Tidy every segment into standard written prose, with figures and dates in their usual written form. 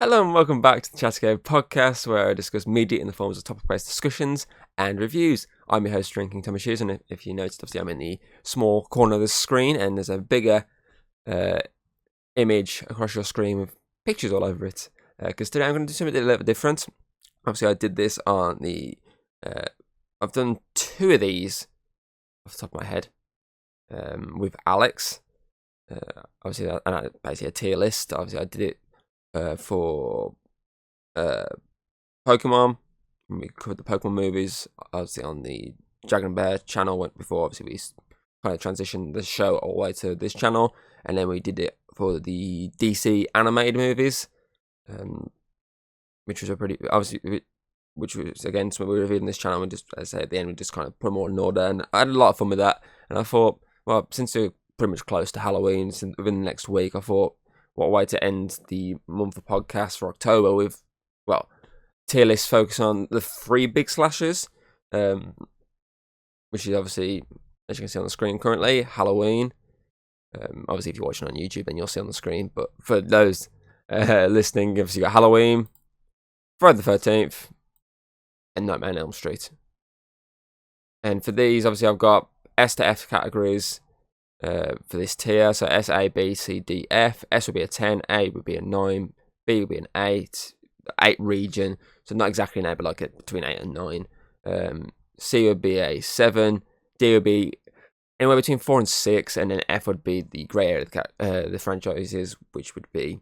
Hello and welcome back to the Chattercave podcast, where I discuss media in the forms of topic-based discussions and reviews. I'm your host, Drinking Thomas Hughes, and if you noticed, obviously I'm in the small corner of the screen, and there's a bigger image across your screen with pictures all over it. Because today I'm going to do something a little bit different. Obviously, I did this on the... I've done two of these off the top of my head with Alex. Obviously, basically a tier list. Obviously, I did it for Pokemon. We covered the Pokemon movies, obviously on the Dragon Bear channel. Went before, obviously we kind of transitioned the show all the way to this channel, and then we did it for the DC animated movies, which was a pretty obviously, which was again something we reviewed in this channel. We just, as I say at the end, we just kind of put them all in order, and I had a lot of fun with that. And I thought, well, since we're pretty much close to Halloween, within the next week, I thought, what a way to end the month of podcasts for October with, well, tier list focus on the three big slashers, which is obviously, as you can see on the screen currently, Halloween. Obviously, if you're watching on YouTube, then you'll see on the screen. But for those listening, obviously, you've got Halloween, Friday the 13th, and Nightmare on Elm Street. And for these, obviously, I've got S to F categories for this tier. So S, A, B, C, D, F. S would be a 10, A would be a 9, B would be an 8 region. So not exactly an 8, but like between 8 and 9. C would be a 7. D would be anywhere between 4 and 6. And then F would be the grey area of the franchises, which would be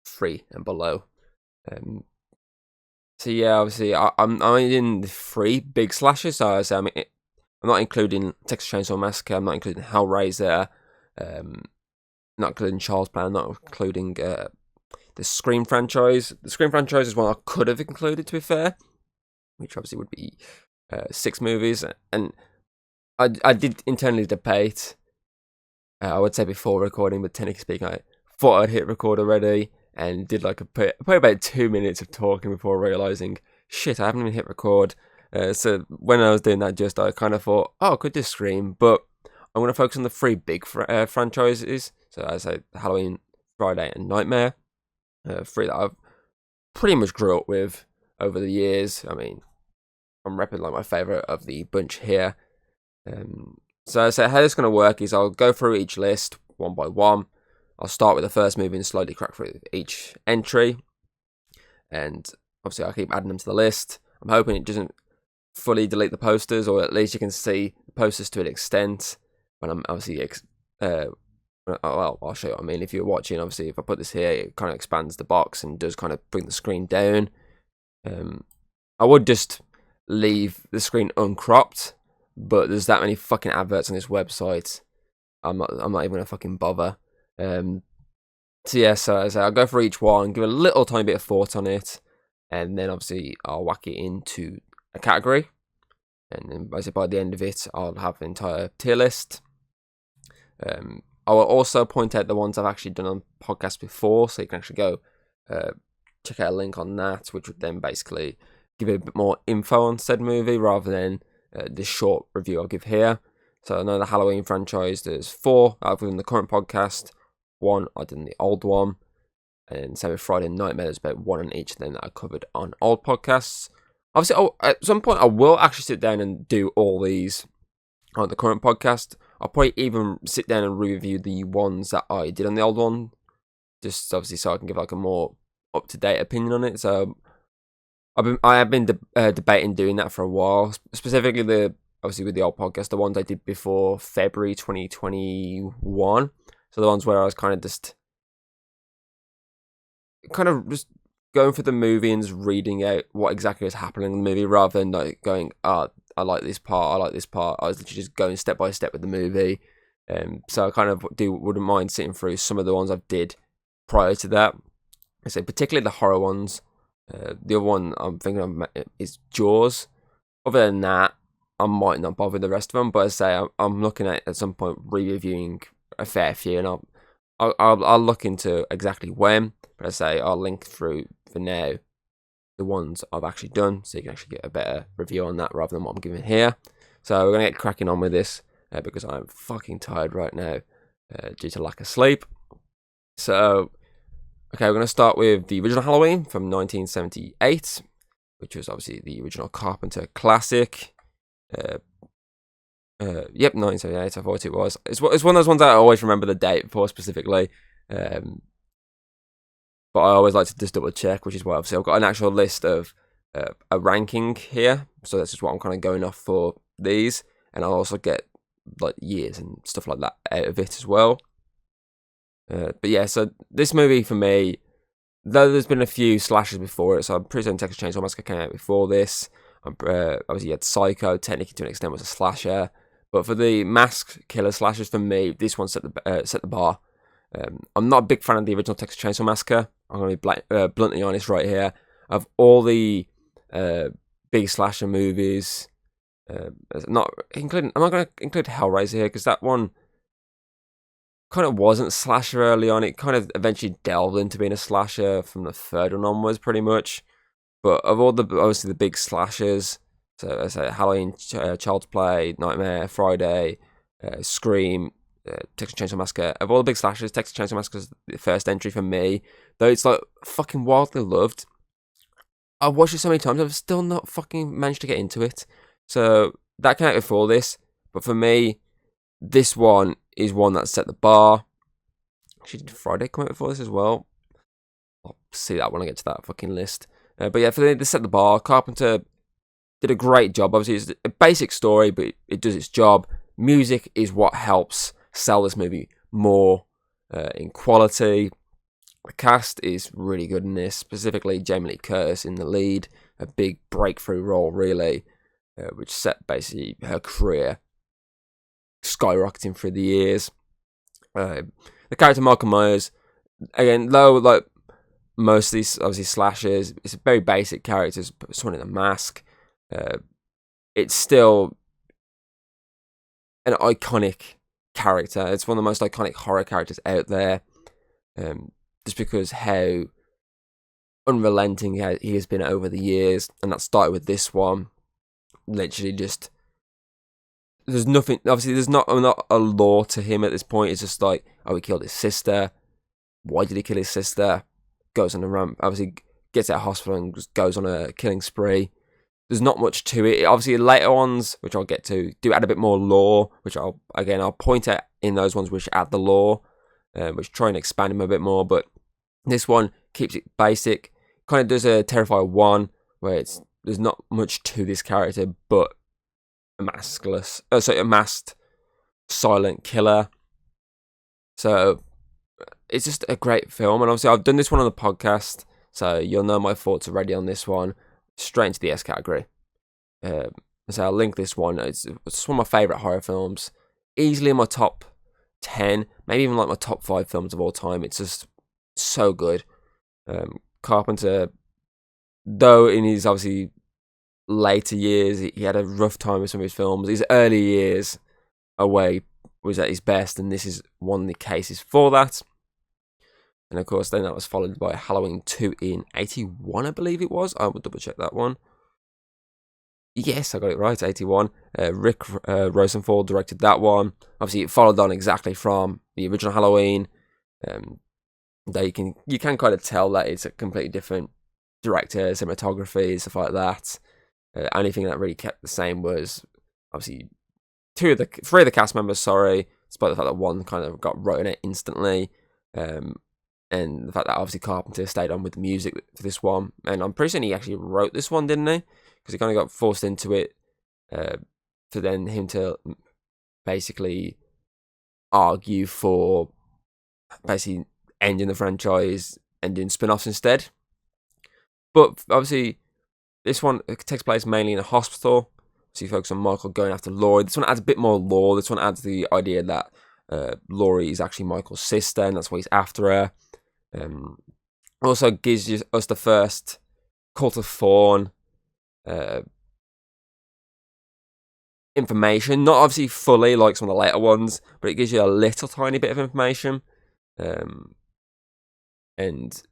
3 and below. So yeah, obviously I'm in the 3 big slashes. So I say I'm not including Texas Chainsaw Massacre. I'm not including Hellraiser. Not including Charles Play. I'm not including the Scream franchise. The Scream franchise is one I could have included, to be fair, which obviously would be 6 movies. And I did internally debate. I would say before recording, but technically speaking, I thought I'd hit record already and did like probably about 2 minutes of talking before realizing, shit, I haven't even hit record. So when I was doing that, I kind of thought, oh, I could do Scream, but I'm going to focus on the 3 big franchises. So as I say, Halloween, Friday, and Nightmare. 3 that I've pretty much grew up with over the years. I mean, I'm repping like my favourite of the bunch here. So as I say, how it's going to work is I'll go through each list one by one. I'll start with the first movie and slowly crack through each entry. And obviously I'll keep adding them to the list. I'm hoping it doesn't fully delete the posters, or at least you can see the posters to an extent. But I'm obviously, well, I'll show you what I mean. If you're watching, obviously, if I put this here, it kind of expands the box and does kind of bring the screen down. I would just leave the screen uncropped, but there's that many fucking adverts on this website. I'm not even gonna fucking bother. So yeah, so as I'll go for each one, give a little tiny bit of thought on it, and then obviously I'll whack it into a category, and then by the end of it, I'll have an entire tier list. I will also point out the ones I've actually done on podcasts before, so you can actually go check out a link on that, which would then basically give you a bit more info on said movie rather than this short review I'll give here. So I know the Halloween franchise, there's 4 I've done in the current podcast, 1 I did in the old one, and same with Friday and Nightmare, there's about 1 on each of them that I covered on old podcasts. Obviously, at some point I will actually sit down and do all these on the current podcast. I'll probably even sit down and review the ones that I did on the old one, just obviously so I can give like a more up-to-date opinion on it. So I have been debating doing that for a while, specifically obviously with the old podcast, the ones I did before February 2021. So the ones where I was kind of just going for the movie and just reading out what exactly was happening in the movie, rather than like going, I like this part, I like this part. I was literally just going step by step with the movie. So I kind of wouldn't mind sitting through some of the ones I've did prior to that. I say particularly the horror ones. The other one I'm thinking of is Jaws. Other than that, I might not bother the rest of them. But I say I'm looking at some point re-reviewing a fair few, and I'll look into exactly when. But I say I'll link through for now the ones I've actually done, so you can actually get a better review on that rather than what I'm giving here. So we're gonna get cracking on with this because I'm fucking tired right now due to lack of sleep. So Okay, we're going to start with the original Halloween from 1978, which was obviously the original Carpenter classic. Yep, 1978, I thought it was. It's one of those ones that I always remember the date for specifically. But I always like to just double check, which is why obviously I've got an actual list of a ranking here. So that's just what I'm kind of going off for these. And I'll also get like years and stuff like that out of it as well. But yeah, so this movie for me, though there's been a few slashes before it, so I'm pretty certain Texas Chainsaw Massacre came out before this. Obviously, you had Psycho, technically to an extent was a slasher, but for the mask killer slashers, for me, this one set the bar. I'm not a big fan of the original Texas Chainsaw Massacre. I'm going to be bluntly honest right here. Of all the big slasher movies, I'm not going to include Hellraiser here because that one kind of wasn't slasher early on. It kind of eventually delved into being a slasher from the third one onwards, pretty much. But of all the obviously the big slashers, so I say Halloween, Child's Play, Nightmare, Friday, Scream, Texas Chainsaw Massacre. Of all the big slashers, Texas Chainsaw Massacre is the first entry for me. Though it's like fucking wildly loved, I've watched it so many times, I've still not fucking managed to get into it. So that came out before this, but for me, this one is one that set the bar. Actually, did Friday come out before this as well? I'll see that when I get to that fucking list. But yeah, for this set the bar, Carpenter did a great job. Obviously, it's a basic story, but it does its job. Music is what helps sell this movie more in quality. The cast is really good in this, specifically Jamie Lee Curtis in the lead, a big breakthrough role, really, which set basically her career skyrocketing through the years. The character Michael Myers, again, though like most of these obviously slashers, it's a very basic character, someone in a mask. It's still an iconic character. It's one of the most iconic horror characters out there. Just because how unrelenting he has been over the years, and that started with this one. Literally, just there's nothing. Obviously, there's not a lore to him at this point. It's just like, oh, he killed his sister. Why did he kill his sister? Goes on a ramp. Obviously, gets out of hospital and just goes on a killing spree. There's not much to it. Obviously, later ones, which I'll get to, do add a bit more lore, which I'll point out in those ones which add the lore, which try and expand him a bit more. But this one keeps it basic. Kind of does a Terrifier 1, where there's not much to this character, but a masked silent killer. So it's just a great film, and obviously I've done this one on the podcast, so you'll know my thoughts already on this one. Straight into the S category. So I'll link this one. It's one of my favourite horror films. Easily in my top 10, maybe even like my top 5 films of all time. It's just so good. Carpenter, though in his obviously later years, he had a rough time with some of his films. His early years away was at his best, and this is one of the cases for that. And of course, then that was followed by Halloween 2 in 81, I believe it was. I will double check that one. Yes, I got it right, 81. Rick Rosenthal directed that one. Obviously, it followed on exactly from the original Halloween. That you can kind of tell that it's a completely different director, cinematography, stuff like that. Only thing that really kept the same was obviously three of the cast members. Sorry, despite the fact that one kind of got written out instantly. And the fact that obviously Carpenter stayed on with the music for this one. And I'm pretty certain he actually wrote this one, didn't he? Because he kind of got forced into it for then him to basically argue for basically ending the franchise and doing spin-offs instead. But obviously, this one takes place mainly in a hospital. So you focus on Michael going after Laurie. This one adds a bit more lore. This one adds the idea that Laurie is actually Michael's sister, and that's why he's after her. Also gives us the first Cult of Thorn information. Not obviously fully like some of the later ones, but it gives you a little tiny bit of information. And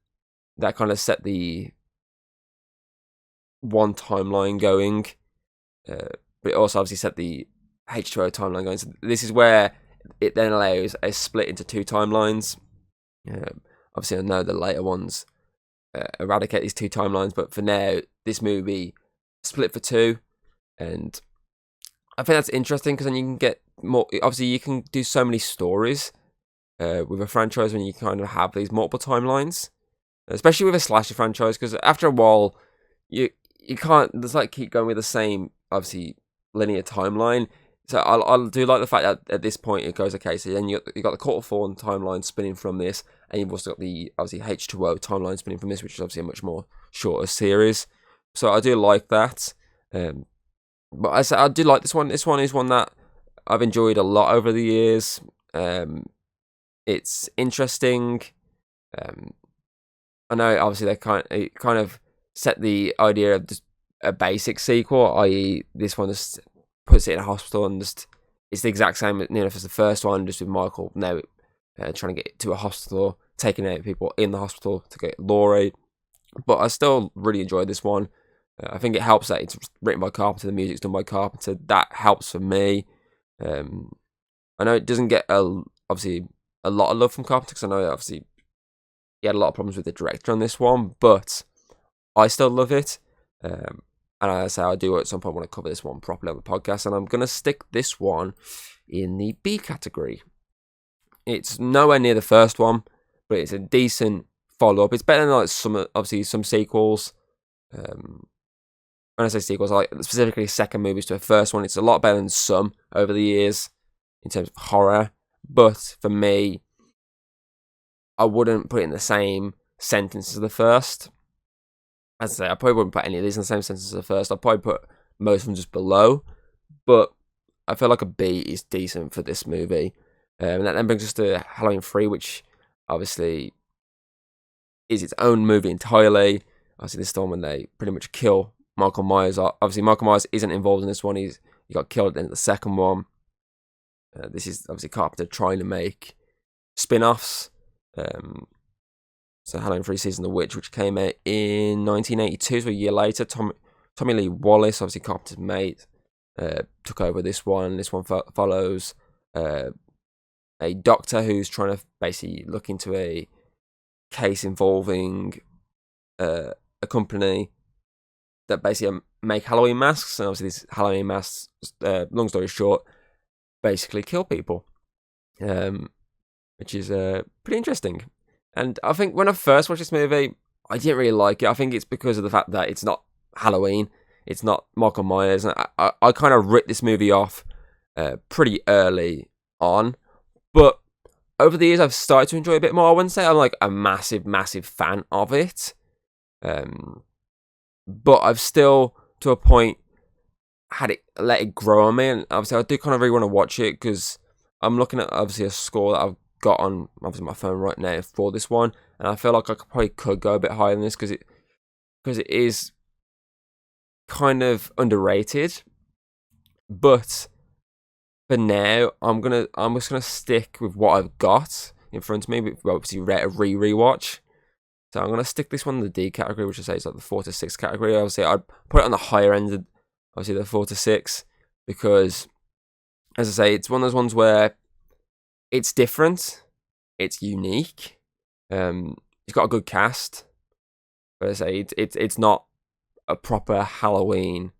that kind of set the one timeline going. But it also obviously set the H2O timeline going. So this is where it then allows a split into two timelines. obviously I know the later ones eradicate these two timelines, but for now, this movie split for two, and I think that's interesting because then you can get more. Obviously, you can do so many stories with a franchise when you kind of have these multiple timelines, especially with a slasher franchise. Because after a while, you can't just like keep going with the same obviously linear timeline. So I do like the fact that at this point it goes okay. So then you got the Court of Thorn timeline spinning from this, and you've also got the obviously H2O timeline spinning from this, which is obviously a much more shorter series. So I do like that. But I do like this one. This one is one that I've enjoyed a lot over the years. It's interesting. I know obviously they kind of set the idea of just a basic sequel, i.e., this one just puts it in a hospital and just it's the exact same as the first one, just with Michael now trying to get to a hospital, taking out people in the hospital to get Laurie. But I still really enjoyed this one. I think it helps that it's written by Carpenter, the music's done by Carpenter. That helps for me. I know it doesn't get obviously a lot of love from Carpenter because I know obviously he had a lot of problems with the director on this one, but I still love it. And as I say, I do at some point want to cover this one properly on the podcast, and I'm going to stick this one in the B category. It's nowhere near the first one, but it's a decent follow-up. It's better than like some sequels. When I say sequels, I like specifically second movies to a first one. It's a lot better than some over the years in terms of horror. But for me, I wouldn't put it in the same sentence as the first. As I say, I probably wouldn't put any of these in the same sentence as the first. I'd probably put most of them just below. But I feel like a B is decent for this movie. And that then brings us to Halloween 3, which obviously is its own movie entirely. Obviously, this is the one when they pretty much kill Michael Myers. Obviously, Michael Myers isn't involved in this one. He got killed at the end of the second one. This is obviously Carpenter trying to make spin-offs. So Halloween 3 Season of the Witch, which came out in 1982, so a year later. Tommy Lee Wallace, obviously Carpenter's mate, took over this one. This one follows a doctor who's trying to basically look into a case involving a company that basically make Halloween masks, and obviously these Halloween masks, long story short, basically kill people, which is pretty interesting. And I think when I first watched this movie, I didn't really like it. I think it's because of the fact that it's not Halloween, it's not Michael Myers, and I kind of ripped this movie off pretty early on. But over the years, I've started to enjoy it a bit more. I wouldn't say I'm like a massive, massive fan of it. But I've still, to a point, let it grow on me. And obviously, I do kind of really want to watch it because I'm looking at, obviously, a score that I've got on, obviously, my phone right now for this one. And I feel like I could go a bit higher than this because it is kind of underrated. But for now, I'm just gonna stick with what I've got in front of me. We've obviously a rewatch, so I'm gonna stick this one in the D category, which I say is like the 4 to 6 category. Obviously, I'd put it on the higher end of obviously the 4 to 6 because, as I say, it's one of those ones where it's different, it's unique, it's got a good cast, but as I say it's not a proper Halloween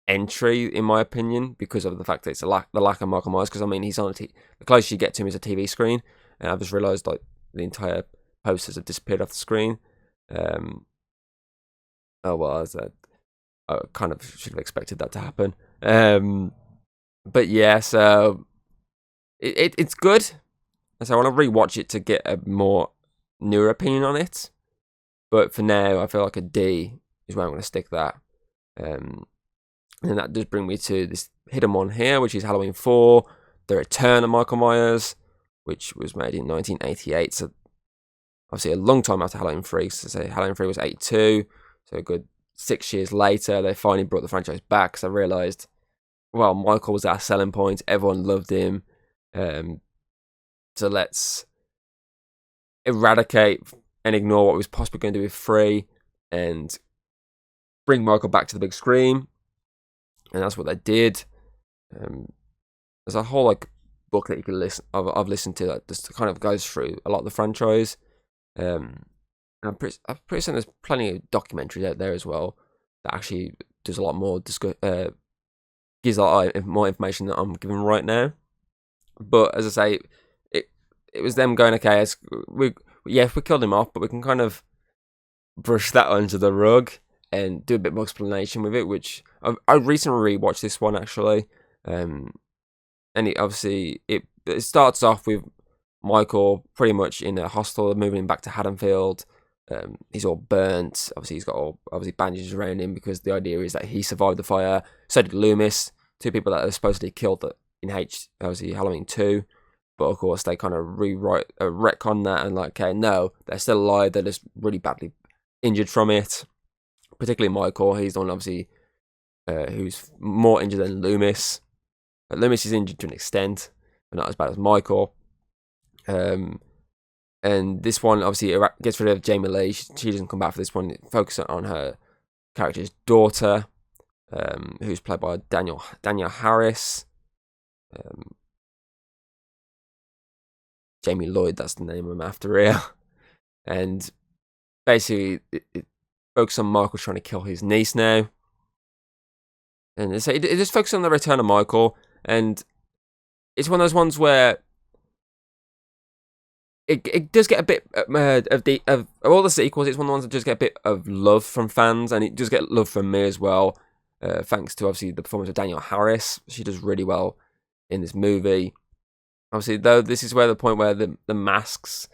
entry, in my opinion, because of the fact that it's the lack of Michael Myers. Because I mean, he's on the closest you get to him is a TV screen, and I've just realised like the entire posters have disappeared off the screen. Oh well, I kind of should have expected that to happen. But yeah, so it's good. And so I want to rewatch it to get a more newer opinion on it. But for now, I feel like a D is where I'm going to stick that. And that does bring me to this hidden one here, which is Halloween 4, The Return of Michael Myers, which was made in 1988. So obviously a long time after Halloween 3. So say Halloween 3 was 82. So a good 6 years later, they finally brought the franchise back. So I realised, well, Michael was our selling point. Everyone loved him. So let's eradicate and ignore what was possibly going to do with 3 and bring Michael back to the big screen. And that's what they did. There's a whole like book that you can listen. I've listened to that just kind of goes through a lot of the franchise. And I'm pretty certain there's plenty of documentaries out there as well that actually does a lot more gives a lot more information that I'm giving right now. But as I say, it was them going, okay, we killed him off, but we can kind of brush that under the rug and do a bit more explanation with it. Which I recently rewatched this one actually, and it starts off with Michael pretty much in a hostel, moving back to Haddonfield. He's all burnt. Obviously, he's got all bandages around him because the idea is that he survived the fire. So did Loomis, two people that are supposedly killed in Halloween 2. But of course, they kind of retcon that and like, okay, no, they're still alive. They're just really badly injured from it. Particularly Michael. He's the one obviously who's more injured than Loomis. Loomis is injured to an extent, but not as bad as Michael. And this one obviously gets rid of Jamie Lee. She doesn't come back for this one. It focuses on her character's daughter, who's played by Danielle Harris. Jamie Lloyd, that's the name I'm after here. And basically, it focuses on Michael trying to kill his niece now. And it just focuses on the return of Michael. And it's one of those ones where it does get a bit of all the sequels. It's one of the ones that does get a bit of love from fans, and it does get love from me as well. Thanks to obviously the performance of Danielle Harris, she does really well in this movie. Obviously, though, this is where the point where the masks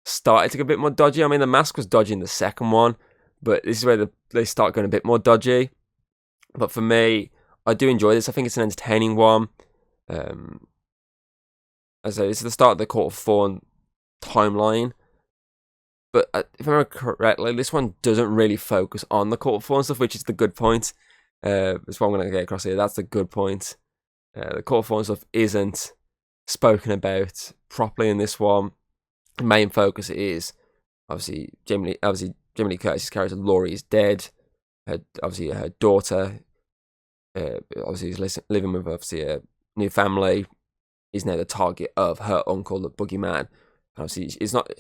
started to get a bit more dodgy. I mean, the mask was dodgy in the second one, but this is where they start going a bit more dodgy. But for me, I do enjoy this. I think it's an entertaining one. As I say, this is the start of the Court of Thorn timeline. But if I remember correctly, this one doesn't really focus on the Court of Thorn stuff, which is the good point. That's what I'm going to get across here. That's the good point. The Court of Thorn stuff isn't spoken about properly in this one. The main focus is obviously Jamie Lee Curtis's character Laurie is dead. Her daughter obviously is living with obviously a new family, is now the target of her uncle, the boogeyman. Obviously, she's not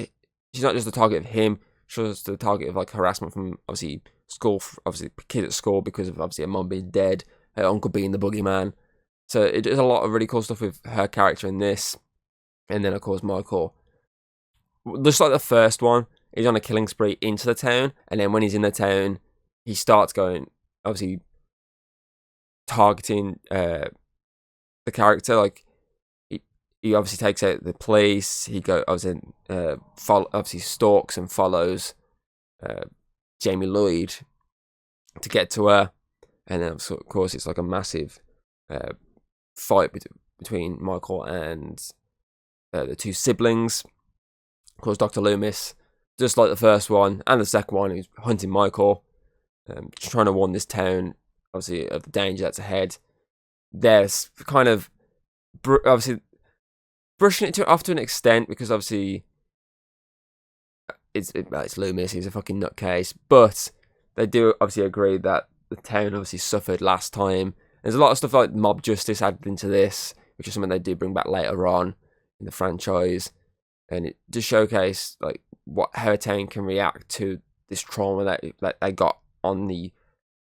just the target of him. She's the target of like harassment from obviously school, obviously kids at school because of obviously her mum being dead, her uncle being the boogeyman. So it is a lot of really cool stuff with her character in this, and then of course Michael, just like the first one, he's on a killing spree into the town, and then when he's in the town, he starts going obviously targeting the character. Like he obviously takes out the police. He obviously stalks and follows Jamie Lloyd to get to her, and then of course it's like a massive fight between Michael and the two siblings. Of course, Dr. Loomis, just like the first one and the second one, who's hunting Michael, trying to warn this town obviously of the danger that's ahead. There's kind of obviously brushing it off to an extent because obviously it's Loomis, he's a fucking nutcase, but they do obviously agree that the town obviously suffered last time. There's a lot of stuff like mob justice added into this, which is something they do bring back later on in the franchise, and it just showcase like how a town can react to this trauma that they got on the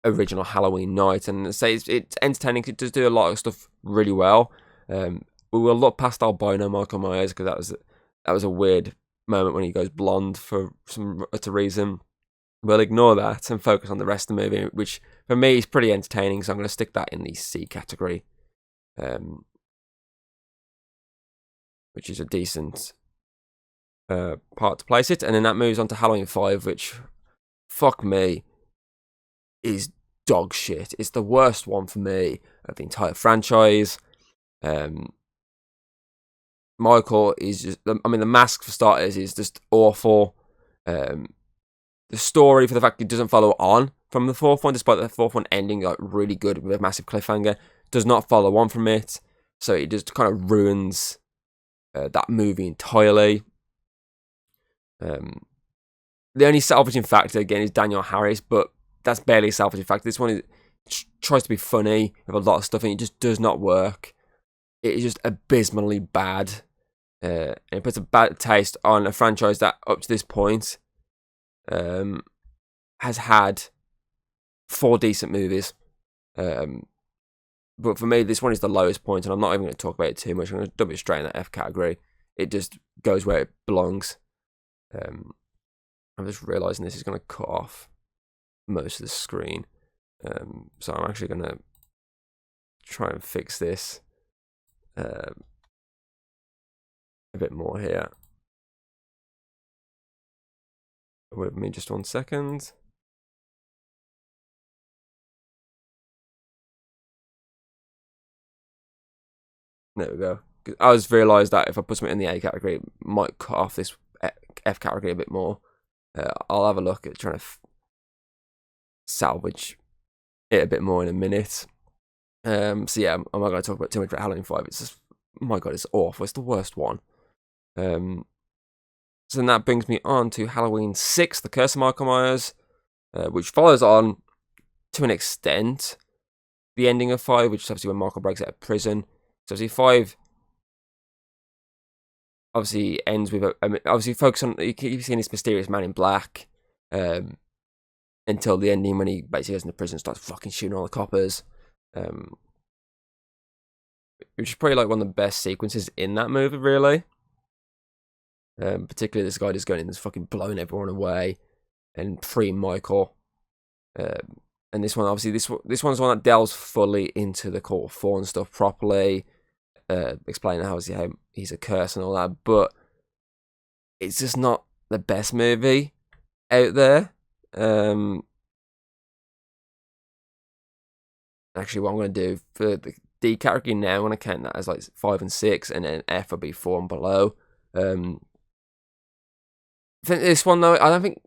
original Halloween night. And say it's entertaining. It does do a lot of stuff really well. We will look past albino Michael Myers because that was a weird moment when he goes blonde for some utter reason. We'll ignore that and focus on the rest of the movie, which for me is pretty entertaining, so I'm going to stick that in the C category, which is a decent part to place it. And then that moves on to Halloween 5, which, fuck me, is dog shit. It's the worst one for me of the entire franchise. Michael is just, the mask for starters is just awful. The story, for the fact it doesn't follow on from the fourth one, despite the fourth one ending like really good with a massive cliffhanger, does not follow on from it. So it just kind of ruins that movie entirely. The only salvaging factor again is Danielle Harris, but that's barely a salvaging factor. This one tries to be funny with a lot of stuff, and it just does not work. It is just abysmally bad. and it puts a bad taste on a franchise that up to this point has had 4 decent movies. But for me, this one is the lowest point, and I'm not even going to talk about it too much. I'm going to dump it straight in that F category. It just goes where it belongs. I'm just realising this is going to cut off most of the screen. So I'm actually going to try and fix this a bit more here. Wait with me just 1 second. There we go. I just realised that if I put something in the A category, it might cut off this F category a bit more. I'll have a look at trying to salvage it a bit more in a minute. So yeah, I'm not going to talk about too much about Halloween 5. It's just, my god, it's awful. It's the worst one. So then that brings me on to Halloween 6, The Curse of Michael Myers, which follows on, to an extent, the ending of 5, which is obviously when Michael breaks out of prison. So obviously 5 obviously ends with, obviously focus on, you keep seeing this mysterious man in black, until the ending when he basically goes into prison and starts fucking shooting all the coppers. Which is probably like one of the best sequences in that movie, really. Particularly this guy just going in and fucking blowing everyone away and freeing Michael. And this one, obviously, this one's one that delves fully into the Court of Thorns stuff properly, explaining how he's a curse and all that, but it's just not the best movie out there. Actually, what I'm going to do for the D category now, I'm going to count that as like 5 and 6, and then F will be 4 and below. I think this one, though, I don't think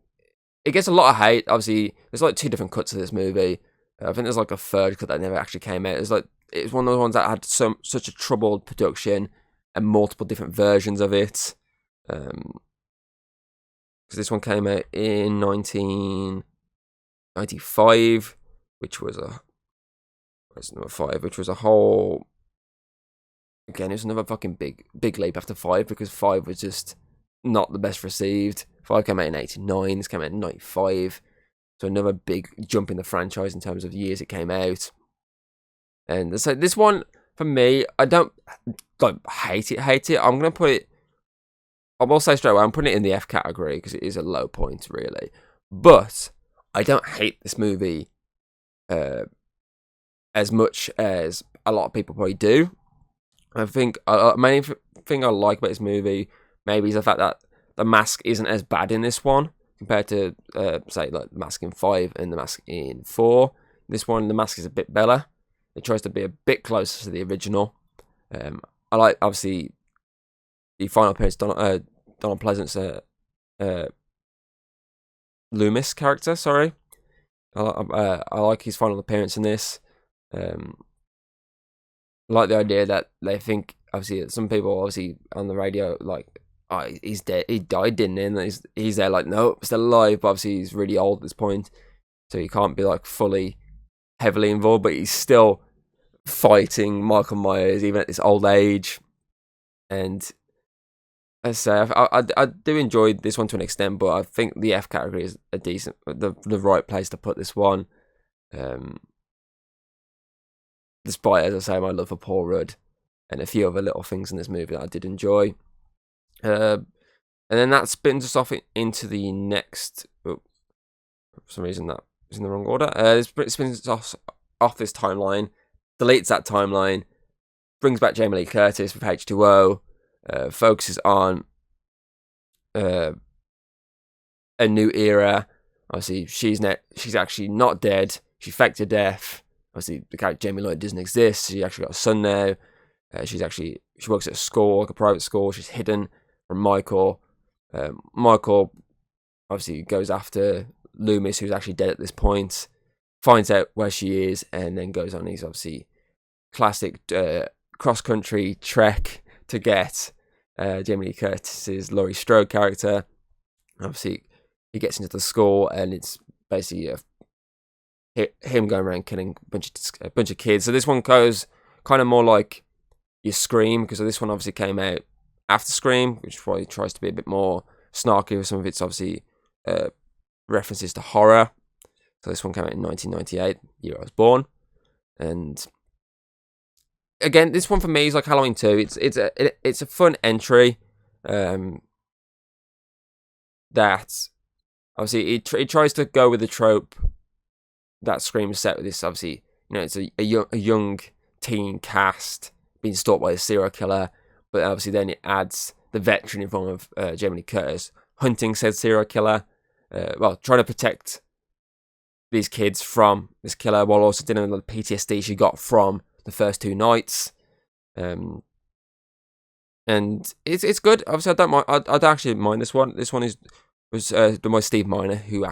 it gets a lot of hate. Obviously, there's like 2 different cuts of this movie. I think there's like a 3rd cut that never actually came out. It's one of those ones that had such a troubled production and multiple different versions of it. Because this one came out in 1995, which was number 5, which was a whole. Again, it was another fucking big leap after 5, because 5 was just not the best received. 5 came out in 89, this came out in 95. So another big jump in the franchise in terms of years it came out. And so this one, for me, I don't hate it. I'm going to put it, I will say straight away, I'm putting it in the F category because it is a low point, really. But I don't hate this movie as much as a lot of people probably do. I think the main thing I like about this movie maybe is the fact that the mask isn't as bad in this one compared to, say, like the mask in 5 and the mask in 4. This one, the mask is a bit better. It tries to be a bit closer to the original. I like, obviously, the final appearance, Donald Pleasant's Loomis character, sorry. I like his final appearance in this. I like the idea that they think, obviously, some people, obviously, on the radio, like, oh, he's dead, he died, didn't he? And he's there like, no, still alive, but obviously he's really old at this point, so he can't be, like, fully, heavily involved, but he's still fighting Michael Myers, even at this old age. And as I say, I do enjoy this one to an extent, but I think the F category is a decent, the right place to put this one. Despite, as I say, my love for Paul Rudd and a few other little things in this movie that I did enjoy. And then that spins us off into the next. Oh, for some reason that is in the wrong order. It spins us off this timeline, deletes that timeline, brings back Jamie Lee Curtis with H2O, focuses on a new era. Obviously, she's actually not dead. She faked her death. Obviously, the character Jamie Lloyd doesn't exist. She actually got a son now. She works at a school, like a private school. She's hidden from Michael. Michael obviously goes after Loomis, who's actually dead at this point, finds out where she is, and then goes on his obviously classic cross-country trek to get Jamie Lee Curtis's Laurie Strode character. Obviously, he gets into the school, and it's basically him going around killing a bunch of kids. So this one goes kind of more like your Scream, because this one obviously came out after Scream, which probably tries to be a bit more snarky with some of its obviously references to horror. So this one came out in 1998, the year I was born, and again, this one for me is like Halloween 2. It's a fun entry. That obviously it tries to go with the trope that Scream is set with. This obviously, it's a young teen cast being stalked by a serial killer, but obviously then it adds the veteran in form of Jamie Lee Curtis hunting said serial killer, trying to protect these kids from this killer while also dealing with the PTSD she got from the first 2 nights. And it's good. Obviously, I don't mind. I don't actually mind this one. This one was done by Steve Miner, who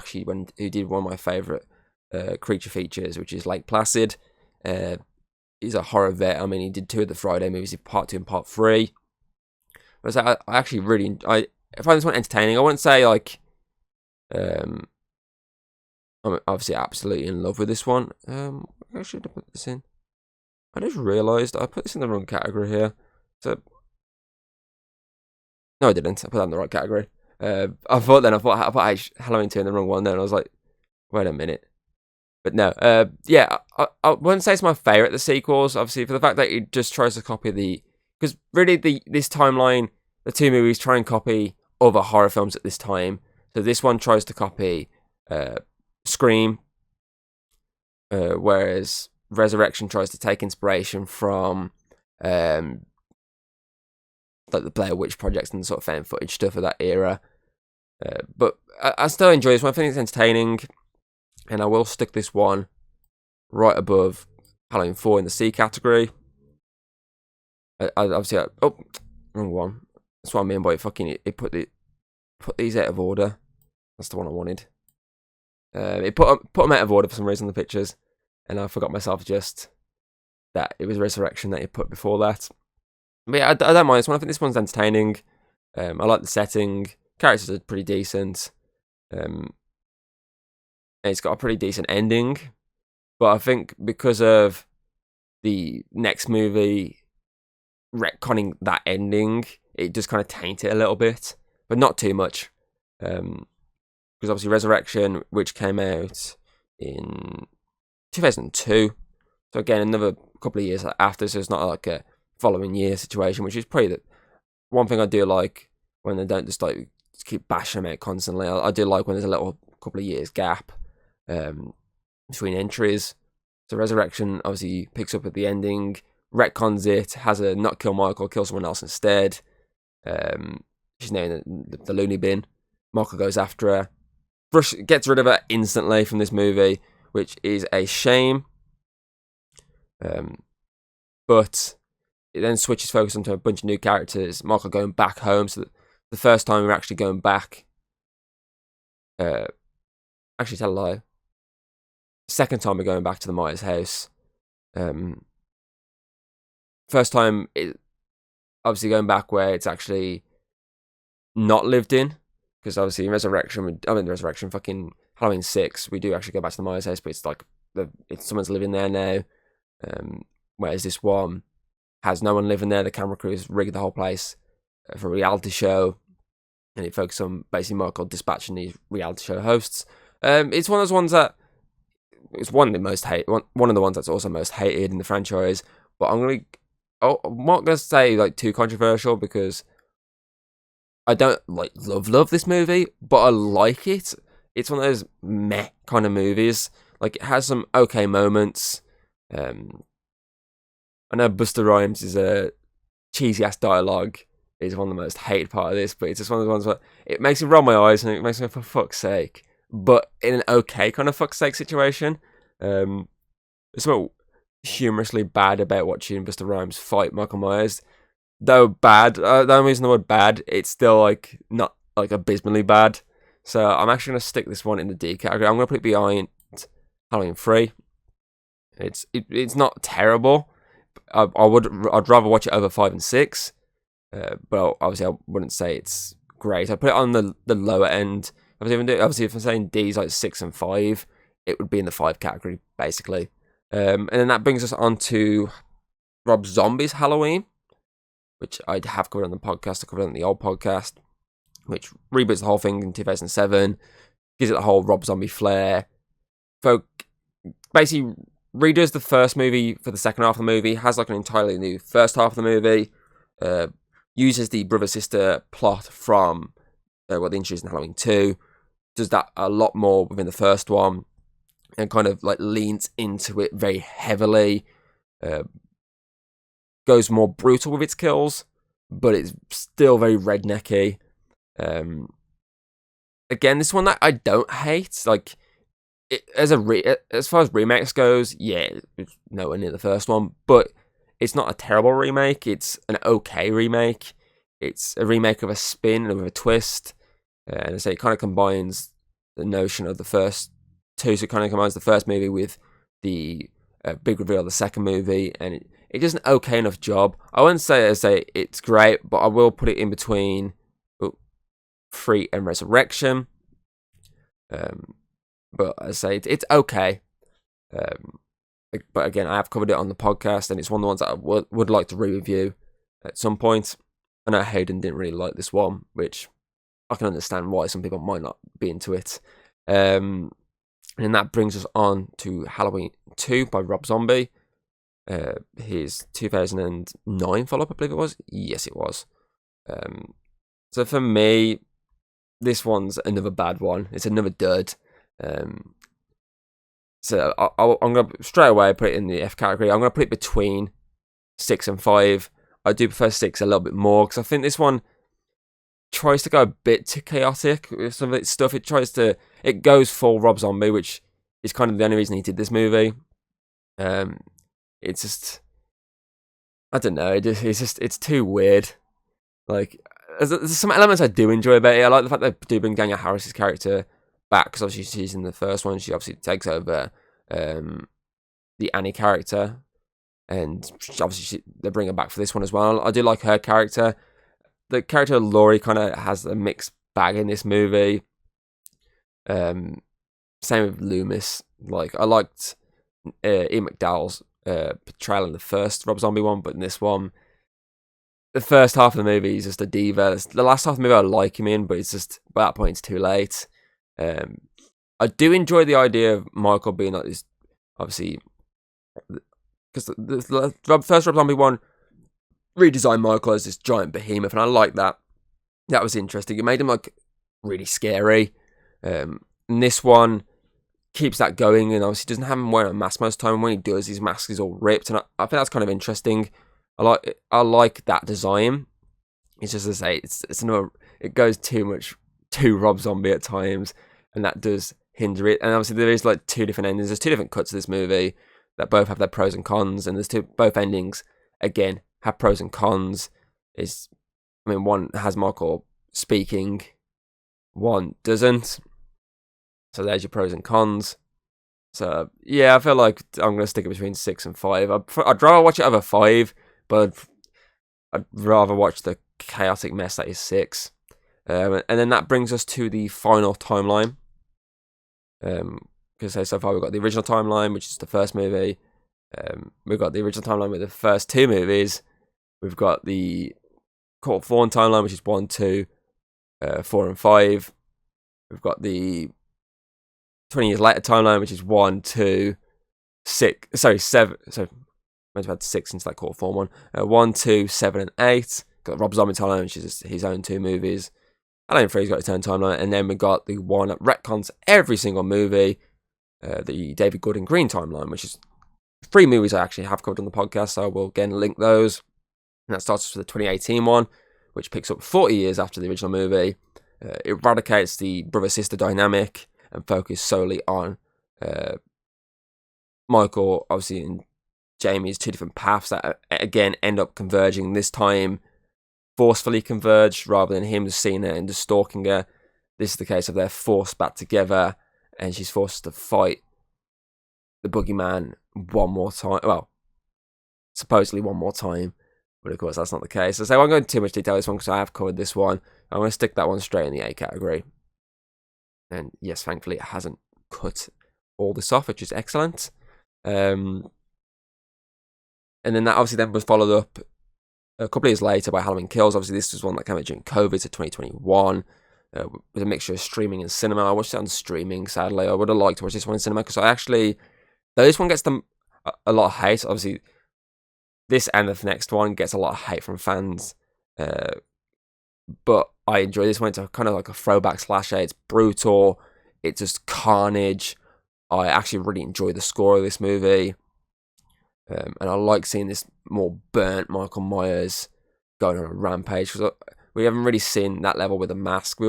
did one of my favourite creature features, which is Lake Placid. He's a horror vet. I mean, he did 2 of the Friday movies, part 2 and part 3. But I actually really I find this one entertaining. I wouldn't say like I'm obviously absolutely in love with this one. I should have put this in. I just realised I put this in the wrong category here. So no, I didn't. I put that in the right category. I put Halloween 2 in the wrong one. Then I was like, wait a minute. But no, I wouldn't say it's my favourite of the sequels. Obviously, for the fact that it just tries to copy because really this timeline, the 2 movies try and copy other horror films at this time. So this one tries to copy Scream, whereas Resurrection tries to take inspiration from like the Blair Witch Projects and the sort of found footage stuff of that era. But I still enjoy this one. I think it's entertaining, and I will stick this one right above Halloween 4 in the C category. Wrong one. That's what I mean by it put these out of order. That's the one I wanted. It put them out of order for some reason, the pictures, and I forgot myself just that it was Resurrection that you put before that. But yeah, I don't mind this one. I think this one's entertaining. I like the setting. Characters are pretty decent. And it's got a pretty decent ending. But I think because of the next movie retconning that ending, it just kind of tainted it a little bit. But not too much. Because obviously Resurrection, which came out in 2002. So again, another couple of years after. So it's not like a following year situation, which is probably the one thing I do like when they don't just like keep bashing them out constantly. I do like when there's a little couple of years gap between entries. So Resurrection obviously picks up at the ending, retcons it, has a not kill Michael, kill someone else instead. She's now in the loony bin. Michael goes after her. Brush gets rid of her instantly from this movie, which is a shame. But it then switches focus onto a bunch of new characters. Michael going back home, so the first time we're actually going back. Actually, tell a lie. Second time we're going back to the Myers house. First time, obviously going back where it's actually not lived in, because obviously in Resurrection, fucking Halloween 6, we do actually go back to the Myers house, but it's like it's someone's living there now. Whereas this one has no one living there. The camera crew has rigged the whole place for a reality show, and it focuses on basically Michael dispatching these reality show hosts. It's one of those ones that it's one of the ones that's also most hated in the franchise. But I'm not gonna say like too controversial, because I don't like love this movie, but I like it. It's one of those meh kind of movies. Like, it has some okay moments. I know Busta Rhymes is a cheesy ass dialogue is one of the most hated part of this, but it's just one of the ones where it makes me roll my eyes and it makes me go, for fuck's sake, but in an okay kind of fuck's sake situation. There's something humorously bad about watching Busta Rhymes fight Michael Myers. Though bad, the only reason the word bad, it's still like not like abysmally bad. So I'm actually gonna stick this one in the D category. I'm gonna put it behind Halloween 3. It's not terrible. I'd rather watch it over 5 and 6. But obviously I wouldn't say it's great. I put it on the lower end. Obviously if I'm saying D's like 6 and 5, it would be in the 5 category basically. And then that brings us on to Rob Zombie's Halloween, which I have covered on the podcast. I covered on the old podcast, which reboots the whole thing in 2007, gives it the whole Rob Zombie flair. Basically redoes the first movie for the second half of the movie, has like an entirely new first half of the movie, uses the brother-sister plot from what they introduced in Halloween 2, does that a lot more within the first one, and kind of like leans into it very heavily, goes more brutal with its kills, but it's still very rednecky. Again, this one that I don't hate, like, as far as remakes goes, yeah, it's nowhere near the first one, but it's not a terrible remake. It's an okay remake. It's a remake of a spin and with a twist, and I say it kind of combines the notion of the first two. So it kind of combines the first movie with the big reveal of the second movie, and it does an okay enough job. I wouldn't say it's great, but I will put it in between Freak and Resurrection. But I say it's okay. But again, I have covered it on the podcast, and it's one of the ones that I would like to re-review at some point. I know Hayden didn't really like this one, which I can understand why some people might not be into it. And that brings us on to Halloween 2 by Rob Zombie. His 2009 follow-up, I believe it was. Yes, it was. So for me, this one's another bad one. It's another dud. So I'm going to straight away put it in the F category. I'm going to put it between 6 and 5. I do prefer 6 a little bit more, because I think this one tries to go a bit too chaotic with some of its stuff. It goes full Rob Zombie, which is kind of the only reason he did this movie. It's just, I don't know, it's too weird. Like, there's some elements I do enjoy about it. I like the fact that they do bring Danielle Harris's character back, because obviously she's in the first one. She obviously takes over the Annie character, and obviously they bring her back for this one as well. I do like her character. The character of Laurie kind of has a mixed bag in this movie. Same with Loomis. Like, I liked Ian McDowell's portrayal in the first Rob Zombie one, but in this one, the first half of the movie is just a diva. The last half of the movie I like him in, but it's just, by that point, it's too late. I do enjoy the idea of Michael being like this, obviously, because the first Rob Zombie one redesigned Michael as this giant behemoth, and I like that. That was interesting. It made him like really scary. And this one keeps that going, and obviously doesn't have him wearing a mask most of the time. And when he does, his mask is all ripped, and I think that's kind of interesting. I like that design. It's just to say it's another. It goes too much to Rob Zombie at times, and that does hinder it. And obviously there is like two different endings. There's two different cuts of this movie that both have their pros and cons, and both endings again have pros and cons. One has Michael speaking, one doesn't. So there's your pros and cons. So yeah, I feel like I'm gonna stick it between 6 and 5. I'd rather watch it over 5, but I'd rather watch the chaotic mess that is 6. And then that brings us to the final timeline. Because so far we've got the original timeline, which is the first movie. We've got the original timeline with the first 2 movies. We've got the Court of Thorn timeline, which is 1, 2, 4, and 5. We've got the 20 years later timeline, which is 1, 2, 6. Sorry, 7. So I've had 6 since that Court of Thorn one. 1, 2, 7, and 8. Got Rob Zombie timeline, which is his own 2 movies. Halloween 3's got its own timeline, and then we got the one that retcons every single movie, the David Gordon Green timeline, which is 3 movies I actually have covered on the podcast, so I will again link those. And that starts with the 2018 one, which picks up 40 years after the original movie. It eradicates the brother-sister dynamic and focuses solely on Michael, obviously, and Jamie's 2 different paths that, again, end up converging. This time, forcefully converged rather than him just seeing her and just stalking her. This is the case of they're forced back together, and she's forced to fight the boogeyman one more time. Well, supposedly one more time, but of course that's not the case. So I won't go into too much detail this one because I have covered this one. I'm going to stick that one straight in the A category. And yes, thankfully it hasn't cut all this off, which is excellent. And then that obviously then was followed up a couple of years later by Halloween Kills. Obviously, this was one that came out during COVID, so 2021. With a mixture of streaming and cinema. I watched it on streaming, sadly. I would have liked to watch this one in cinema because though this one gets a lot of hate. Obviously, this and the next one gets a lot of hate from fans. But I enjoy this one. It's kind of like a throwback slasher. It's brutal. It's just carnage. I actually really enjoy the score of this movie. And I like seeing this more burnt Michael Myers going on a rampage, because we haven't really seen that level with a mask.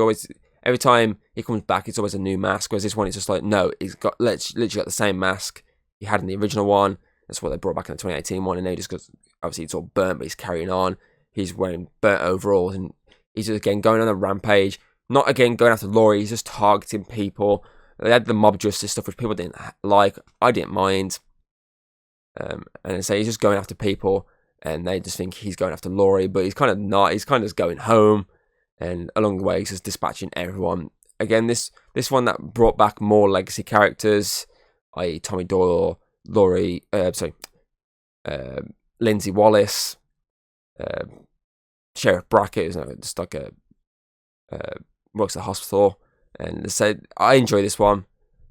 Every time he comes back, it's always a new mask, whereas this one is just like, no, he's got literally got the same mask he had in the original one. That's what they brought back in the 2018 one, and now just because obviously it's all burnt, but he's carrying on. He's wearing burnt overalls, and he's just again going on a rampage. Not again going after Laurie, he's just targeting people. They had the mob justice stuff, which people didn't like. I didn't mind. And so he's just going after people, and they just think he's going after Laurie, but he's kind of not. He's kind of just going home, and along the way he's just dispatching everyone. Again, this one that brought back more legacy characters, i.e. Tommy Doyle, Laurie, Lindsay Wallace, Sheriff Brackett, who's just like works at the hospital, and said I enjoy this one.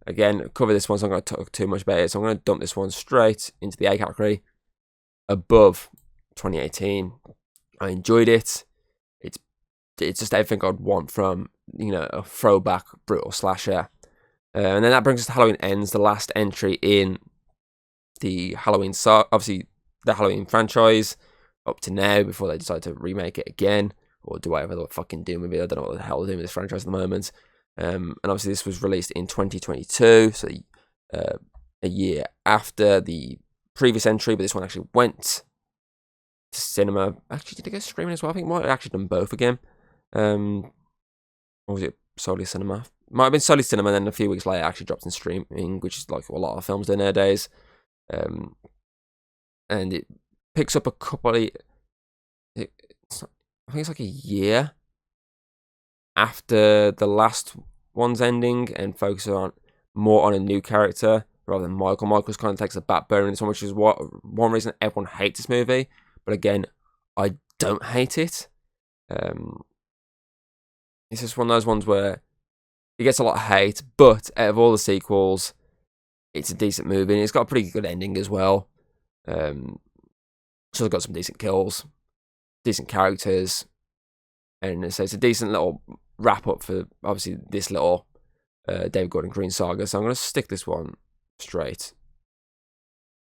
Again, cover this one, so I'm going to talk too much about it, so I'm going to dump this one straight into the A category, above 2018. I enjoyed it. It's just everything I'd want from, a throwback brutal slasher. And then that brings us to Halloween Ends, the last entry in the Halloween obviously the Halloween franchise up to now, before they decide to remake it again or do whatever they're fucking doing with it. I don't know what the hell they're doing with this franchise at the moment. And obviously this was released in 2022, so a year after the previous entry, but this one actually went to cinema. Actually, did it go streaming as well? I think it might have actually done both again. Or was it solely cinema? Might have been solely cinema, and then a few weeks later it actually dropped in streaming, which is like what a lot of films do nowadays. And it picks up a couple of... I think it's like a year after the last one's ending, and focuses more on a new character rather than Michael. Michael's kind of takes a back burner in this one, which is one reason everyone hates this movie. But again, I don't hate it. It's just one of those ones where it gets a lot of hate, but out of all the sequels, it's a decent movie, and it's got a pretty good ending as well. So it's got some decent kills, decent characters, and so it's a decent little wrap up for obviously this little David Gordon Green saga. So I'm going to stick this one straight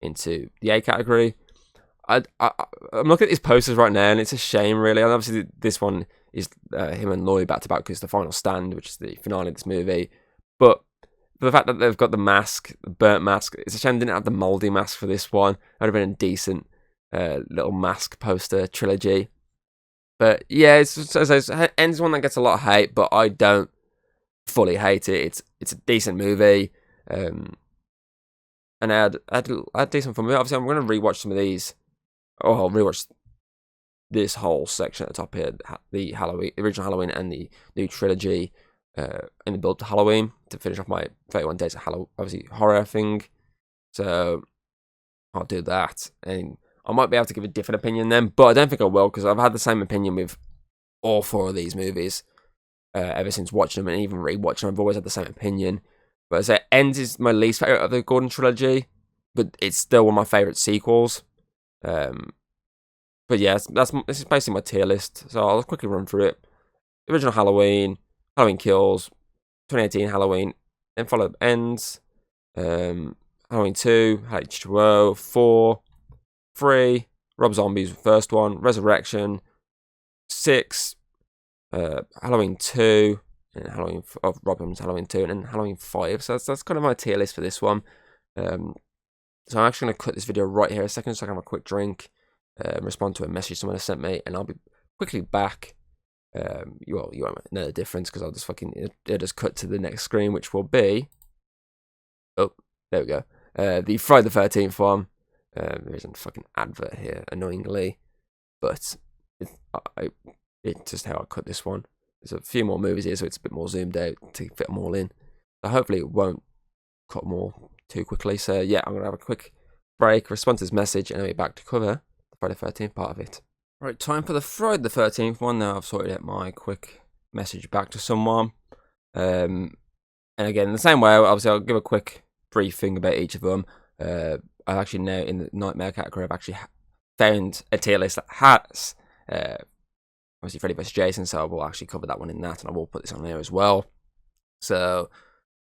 into the A category. I'm looking at these posters right now, and it's a shame, really. And obviously, this one is him and Laurie back to back, because it's the final stand, which is the finale of this movie. But the fact that they've got the mask, the burnt mask, it's a shame they didn't have the mouldy mask for this one. It would have been a decent little mask poster trilogy. But yeah, it's Ends one that gets a lot of hate, but I don't fully hate it. It's a decent movie, and I had decent fun with it. Obviously, I'm going to rewatch some of these. Oh, I'll rewatch this whole section at the top here, the original Halloween and the new trilogy, in the build to Halloween, to finish off my 31 Days of Halloween, obviously horror thing. So I'll do that, and I might be able to give a different opinion then, but I don't think I will, because I've had the same opinion with all four of these movies ever since watching them, and even rewatching them. I've always had the same opinion. But as I say, Ends is my least favourite of the Gordon trilogy, but it's still one of my favourite sequels. But yeah, this is basically my tier list, so I'll quickly run through it. Original Halloween, Halloween Kills, 2018 Halloween, then followed Ends, Halloween 2, H2O, 4, 3, Rob Zombie's first one, Resurrection, 6, Halloween 2, and Halloween of Rob Zombie's Halloween 2, and then Halloween 5. So that's kind of my tier list for this one. So I'm actually going to cut this video right here a second, so I can have a quick drink, respond to a message someone has sent me, and I'll be quickly back. You won't know the difference, because it'll just cut to the next screen, which will be, oh, there we go, the Friday the 13th one. There isn't a fucking advert here, annoyingly, but it's just how I cut this one. There's a few more movies here, so it's a bit more zoomed out to fit them all in. So hopefully it won't cut more too quickly. So yeah, I'm going to have a quick break, respond to this message, and I'll be back to cover the Friday the 13th part of it. Right, time for the Friday the 13th one. Now I've sorted out my quick message back to someone. And again, in the same way, obviously I'll give a quick briefing about each of them. I actually now, in the Nightmare category, I've actually found a tier list that has obviously Freddy vs. Jason, so I will actually cover that one in that, and I will put this on there as well. So,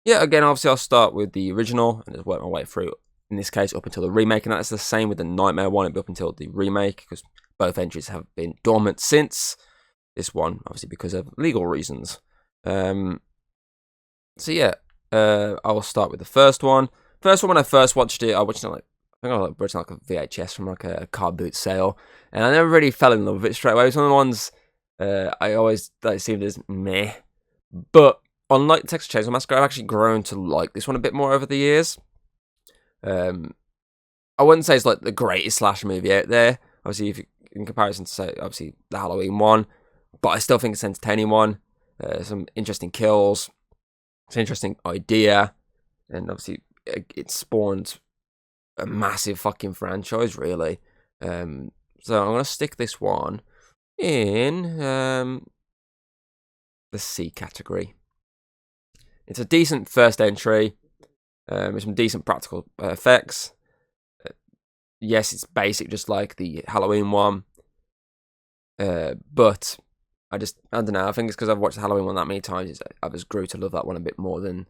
yeah, again, obviously I'll start with the original and just work my way through, in this case, up until the remake, and that's the same with the Nightmare one, it'll be up until the remake, because both entries have been dormant since this one, obviously because of legal reasons. So yeah, I'll start with the first one. First one, when I first watched it, I watched it like, I think I watched like a VHS from like a car boot sale, and I never really fell in love with it straight away. It was one of the ones I always seemed as meh. But unlike Texas Chainsaw Massacre, I've actually grown to like this one a bit more over the years. I wouldn't say it's like the greatest slasher movie out there, obviously, if you, in comparison to, say, obviously the Halloween one, but I still think it's an entertaining one. Some interesting kills, it's an interesting idea, and obviously it spawned a massive fucking franchise, really. So I'm gonna stick this one in the C category. It's a decent first entry with some decent practical effects. Yes, it's basic, just like the Halloween one, but I don't know. I think it's because I've watched the Halloween one that many times. I just grew to love that one a bit more than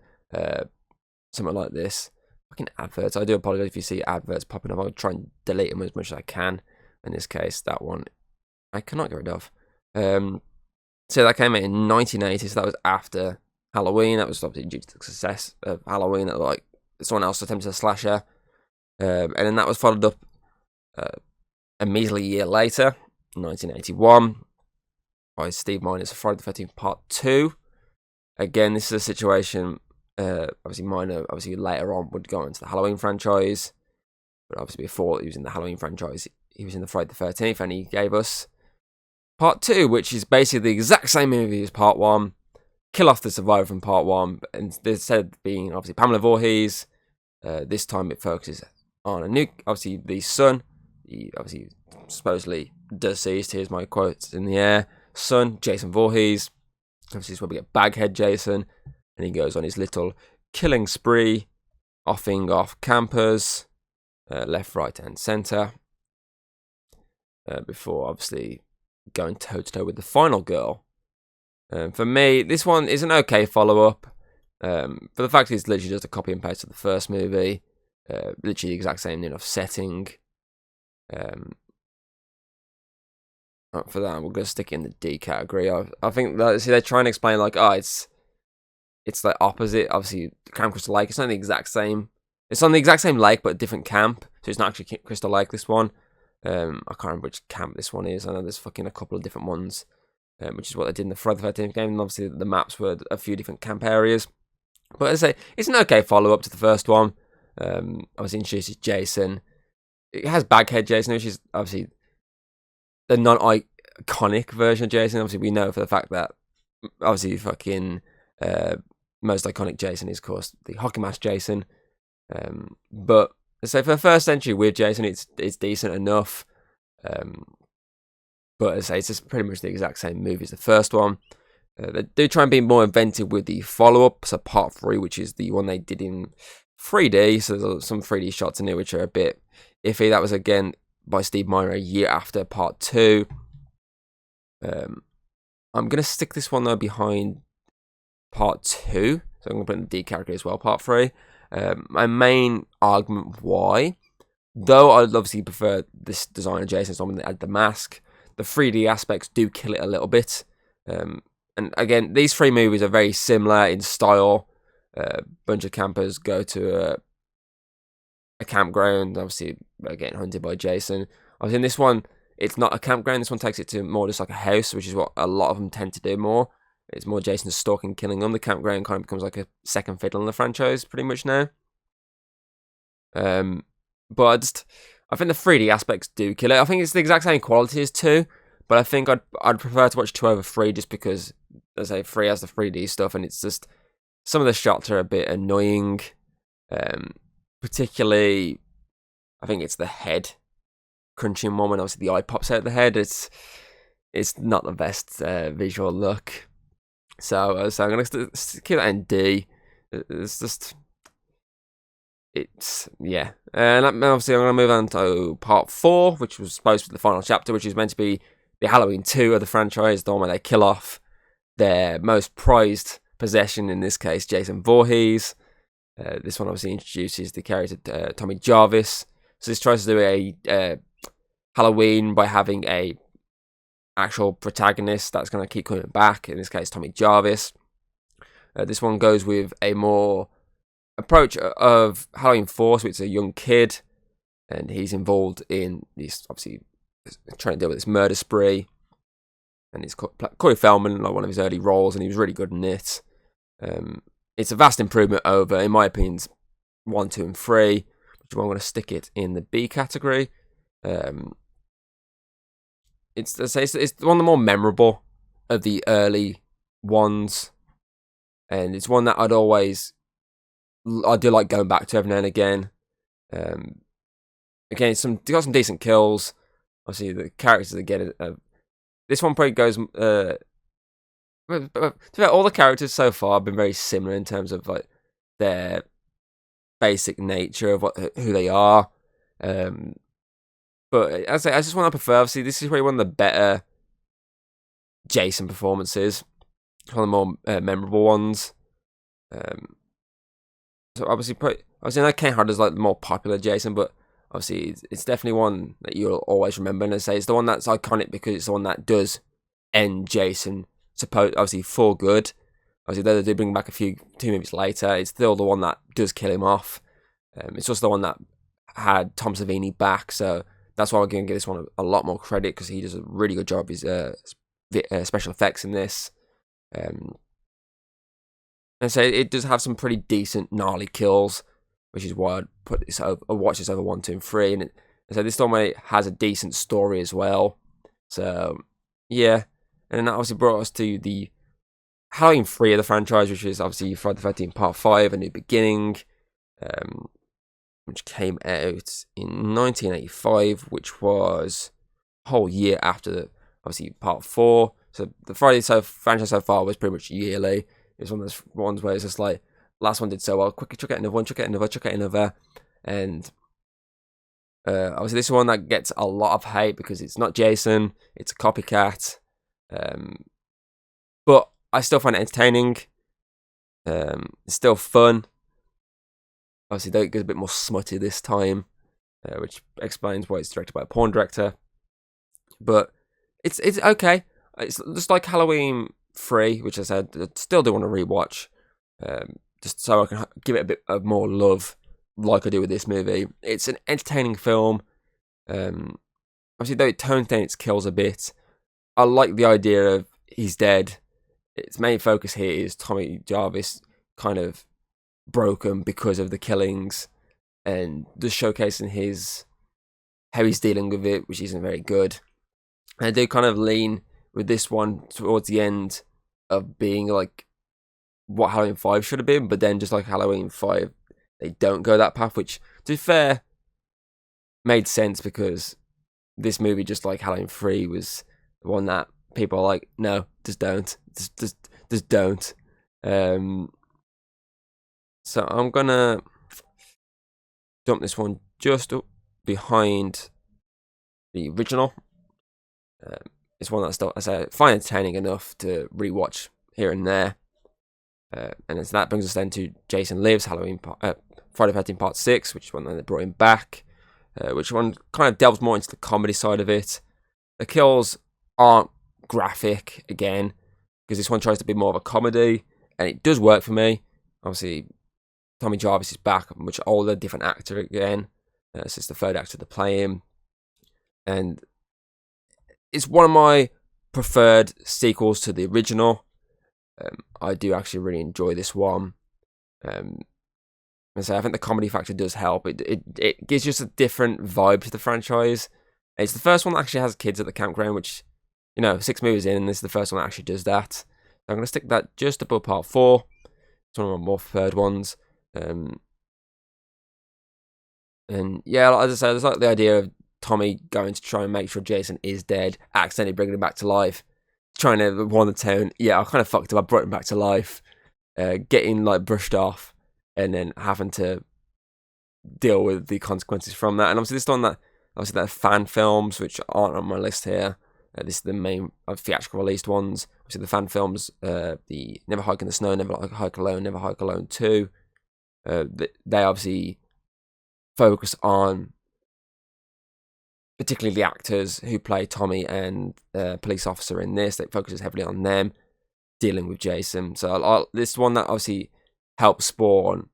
something like this. Fucking adverts. I do apologize if you see adverts popping up. I'll try and delete them as much as I can. In this case, that one I cannot get rid of. So that came out in 1980. So that was after Halloween. That was obviously due to the success of Halloween. That like someone else attempted a slasher, and then that was followed up a measly year later, 1981. By Steve Miner's Friday the 13th Part 2. Again, this is a situation, obviously Miner, obviously later on would go into the Halloween franchise, but obviously before he was in the Halloween franchise, he was in the Friday the 13th, and he gave us Part 2, which is basically the exact same movie as Part 1, kill off the survivor from Part 1, and instead of being obviously Pamela Voorhees, this time it focuses on a new, obviously the son, he obviously supposedly deceased, here's my quotes in the air, son, Jason Voorhees. Obviously, this is where we get Baghead Jason, and he goes on his little killing spree, offing off campers, left, right, and centre, before obviously going toe to toe with the final girl. For me, this one is an okay follow up. For the fact it's literally just a copy and paste of the first movie, literally the exact same enough setting. For that, we're gonna stick it in the D category. I think that, see, they're trying to explain like, oh, it's like opposite. Obviously, Camp Crystal Lake. It's not the exact same. It's on the exact same lake, but a different camp. So it's not actually Crystal Lake. This one, I can't remember which camp this one is. I know there's fucking a couple of different ones, which is what they did in the Friday the 13th game. And obviously, the maps were a few different camp areas. But as I say, it's an okay follow up to the first one. Obviously, introduces Jason. It has Baghead Jason, which is obviously the non-iconic version of Jason. Obviously, we know for the fact that obviously fucking most iconic Jason is, of course, the hockey mask Jason. But so for the first entry with Jason, it's decent enough. But as I say, it's just pretty much the exact same movie as the first one. They do try and be more inventive with the follow-up, so Part 3, which is the one they did in 3D. So there's some 3D shots in here which are a bit iffy. That was again by Steve Miner a year after Part 2. I'm going to stick this one though behind Part 2. So I'm going to put in the D category as well, Part 3. My main argument why, though I'd obviously prefer this design of Jason, so I'm going to add the mask, the 3D aspects do kill it a little bit. And again, these three movies are very similar in style. Bunch of campers go to a campground, obviously getting hunted by Jason. I was in this one, it's not a campground. This one takes it to more just like a house, which is what a lot of them tend to do more. It's more Jason stalking, killing them. The campground kind of becomes like a second fiddle in the franchise, pretty much now. But I think the 3D aspects do kill it. I think it's the exact same quality as 2, but I think I'd prefer to watch 2 over 3 just because, as I say, 3 has the 3D stuff, and it's just some of the shots are a bit annoying. Particularly, I think it's the head crunching one when obviously the eye pops out the head. It's not the best visual look. So I'm gonna keep that in D. Yeah. And obviously I'm gonna move on to part 4, which was supposed to be the final chapter, which is meant to be the Halloween 2 of the franchise, the one where they kill off their most prized possession, in this case, Jason Voorhees. This one obviously introduces the character Tommy Jarvis. So this tries to do a Halloween by having a actual protagonist that's going to keep coming back, in this case Tommy Jarvis. This one goes with a more approach of Halloween 4, so it's a young kid, and he's involved in this, obviously trying to deal with this murder spree, and it's Corey Feldman, like one of his early roles, and he was really good in it. It's a vast improvement over, in my opinion, 1, 2, and 3, which I'm going to stick it in the B category. It's one of the more memorable of the early ones, and it's one that I do like going back to every now and again. Again, got some decent kills. Obviously, the characters again. This one probably goes. All the characters so far have been very similar in terms of like their basic nature of who they are. But as I just want to prefer. Obviously, this is probably one of the better Jason performances. One of the more memorable ones. So obviously, I know Kane Hodder's like the more popular Jason, but obviously it's definitely one that you'll always remember. And I say it's the one that's iconic because it's the one that does end Jason, obviously for good. Obviously, though they do bring back 2 movies later, it's still the one that does kill him off. It's also the one that had Tom Savini back, so that's why we're going to give this one a lot more credit, because he does a really good job with his special effects in this. And so it does have some pretty decent, gnarly kills, which is why I'd put this over, or watch this over 1, 2, and 3. And so this one has a decent story as well. So, yeah. And then that obviously brought us to the Halloween 3 of the franchise, which is obviously Friday the 13th Part 5, A New Beginning, which came out in 1985, which was a whole year after, obviously, Part 4. So the Friday franchise so far was pretty much yearly. It's one of those ones where it's just like, last one did so well, quickly chuck out another one, chuck out another. And obviously this one that gets a lot of hate because it's not Jason, it's a copycat. But I still find it entertaining. It's still fun. Obviously, though, it goes a bit more smutty this time, which explains why it's directed by a porn director. But it's okay. It's just like Halloween 3, which I said, I still do want to rewatch, just so I can give it a bit of more love, like I do with this movie. It's an entertaining film. Obviously, though it tones down its kills a bit, I like the idea of he's dead. Its main focus here is Tommy Jarvis kind of broken because of the killings, and just showcasing how he's dealing with it, which isn't very good. And I do kind of lean with this one towards the end of being like what Halloween 5 should have been, but then just like Halloween 5, they don't go that path, which, to be fair, made sense because this movie, just like Halloween 3, was the one that people are like, no, just don't. Just don't. So I'm gonna dump this one just up behind the original. It's one that still, as I find entertaining enough to rewatch here and there. And so that brings us then to Jason Lives, Friday the 13th Part 6, which is one that they brought him back. Which one kind of delves more into the comedy side of it. The kills aren't graphic, again, because this one tries to be more of a comedy, and it does work for me. Obviously, Tommy Jarvis is back, a much older, different actor again. So it's the third actor to play him. And it's one of my preferred sequels to the original. I do actually really enjoy this one. And so I think the comedy factor does help. It gives just a different vibe to the franchise. It's the first one that actually has kids at the campground, which, 6 movies in, and this is the first one that actually does that. So I'm going to stick that just above Part 4. It's one of my more preferred ones. And yeah, as I said, it's like the idea of Tommy going to try and make sure Jason is dead, accidentally bringing him back to life, trying to warn the town. Yeah, I kind of fucked him. I brought him back to life, getting like brushed off, and then having to deal with the consequences from that. And obviously, this one that obviously there are fan films which aren't on my list here. This is the main theatrical released ones. Obviously, the fan films, the Never Hike in the Snow, Never Hike Alone, Never Hike Alone 2. They obviously focus on particularly the actors who play Tommy and police officer in this. It focuses heavily on them dealing with Jason. So this one that obviously helped spawn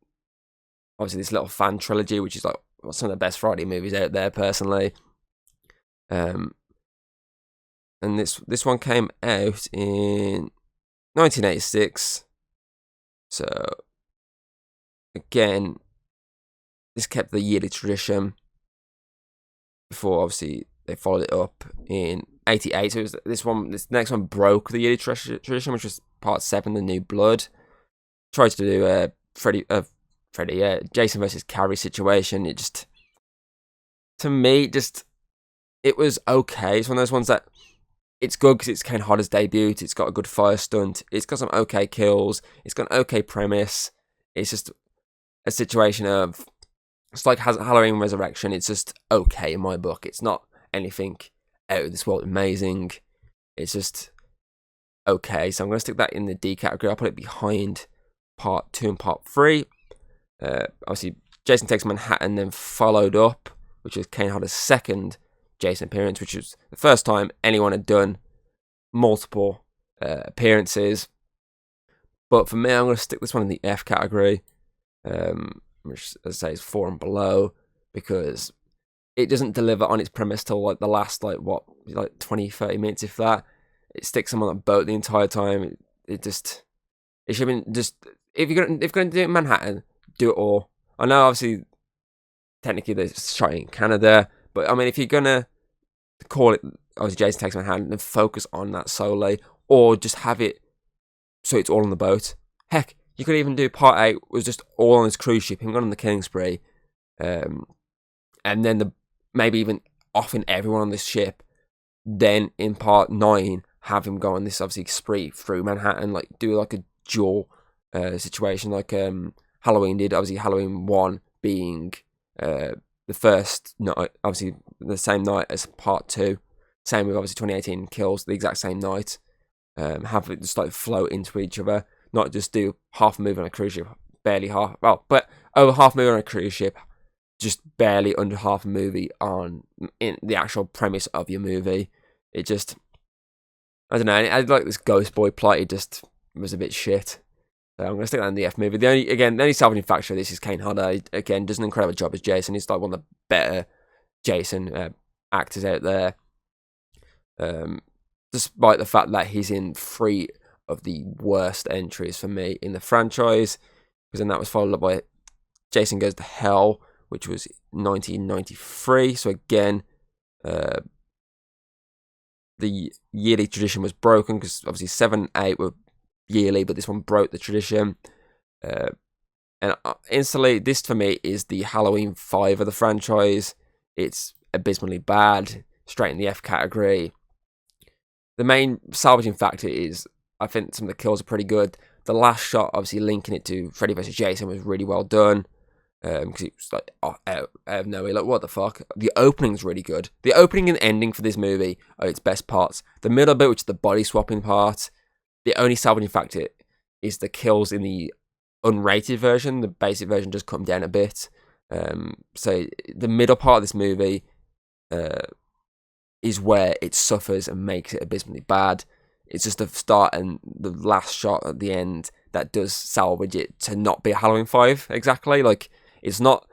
obviously this little fan trilogy, which is like some of the best Friday movies out there personally. And this one came out in 1986. So again, this kept the yearly tradition. Before obviously they followed it up in 88. So it was this next one broke the yearly tradition, which was part 7, The New Blood. Tried to do Jason versus Carrie situation. It just, to me, it was okay. It's one of those ones that it's good because it's Kane Hodder's debut. It's got a good fire stunt. It's got some okay kills. It's got an okay premise. It's just a situation of, it's like Halloween Resurrection. It's just okay in my book. It's not anything out of this world amazing. It's just okay. So I'm going to stick that in the D category. I'll put it behind part 2 and part 3. Obviously, Jason Takes Manhattan then followed up, which was Kane Hodder's second Jason appearance, which was the first time anyone had done multiple appearances. But for me, I'm going to stick this one in the F category, which, as I say, is 4 and below, because it doesn't deliver on its premise till like the last 20, 30 minutes, if that. It sticks them on that boat the entire time. It should have been just, if you're gonna do it in Manhattan, do it all. I know obviously technically they're shot in Canada, but I mean, if you're gonna call it obviously Jason Takes Manhattan, then focus on that solely, or just have it so it's all on the boat. Heck, you could even do part 8 was just all on his cruise ship, him going on the killing spree, and then maybe even offing everyone on this ship. Then in part 9, have him go on this obviously spree through Manhattan, like do like a dual situation like Halloween did. Obviously Halloween 1 being the first night, obviously the same night as part 2. Same with obviously 2018 Kills, the exact same night. Have it just like float into each other, not just do half a movie on a cruise ship, barely half, but over half a movie on a cruise ship, just barely under half a movie in the actual premise of your movie. It just, I don't know, I like this Ghost Boy plot, it just was a bit shit. So I'm going to stick that in the F movie. The only salvaging factor of this is Kane Hodder. He, again, does an incredible job as Jason. He's like one of the better Jason actors out there. Despite the fact that he's in 3 of the worst entries for me in the franchise, because then that was followed up by Jason Goes to Hell, which was 1993. So again, the yearly tradition was broken, because obviously 7 and 8 were yearly, but this one broke the tradition. And instantly, this for me is the Halloween 5 of the franchise. It's abysmally bad, straight in the F category. The main salvaging factor is, I think some of the kills are pretty good. The last shot, obviously linking it to Freddy vs. Jason, was really well done. Because it was like out of nowhere, like what the fuck. The opening's really good. The opening and ending for this movie are its best parts. The middle bit, which is the body swapping part, the only salvaging factor is the kills in the unrated version. The basic version just come down a bit. So the middle part of this movie is where it suffers and makes it abysmally bad. It's just the start and the last shot at the end that does salvage it to not be a Halloween 5 exactly. Like, it's not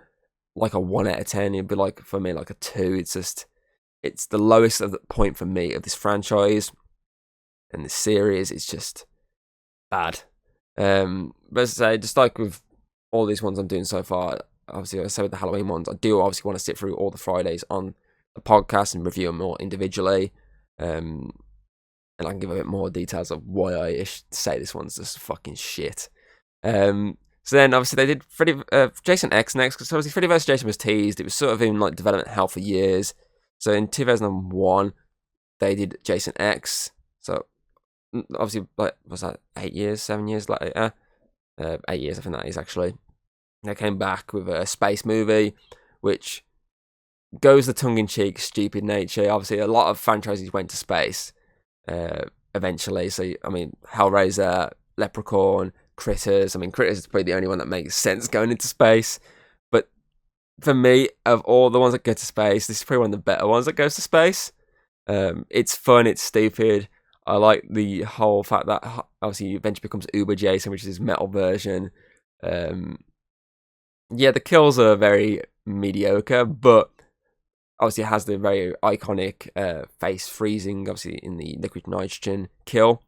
like a 1 out of 10. It'd be like, for me, like a 2. It's the lowest of the point for me of this franchise and this series. It's just bad. But as I say, just like with all these ones I'm doing so far, obviously I said with the Halloween ones, I do obviously want to sit through all the Fridays on the podcast and review them all individually. And I can give a bit more details of why I say this one's just fucking shit. So then obviously they did Jason X next, because obviously Freddy vs. Jason was teased. It was sort of in like development hell for years. So in 2001, they did Jason X. So obviously, like, was that 8 years, 7 years later? 8 years, I think that is actually. They came back with a space movie, which goes the tongue-in-cheek, stupid nature. Obviously, a lot of franchises went to space eventually. So, I mean, Hellraiser, Leprechaun, Critters. I mean, Critters is probably the only one that makes sense going into space. But for me, of all the ones that go to space, this is probably one of the better ones that goes to space. It's fun, it's stupid. I like the whole fact that obviously he eventually becomes Uber Jason, which is his metal version. Yeah, the kills are very mediocre, but obviously it has the very iconic face freezing, obviously in the liquid nitrogen kill.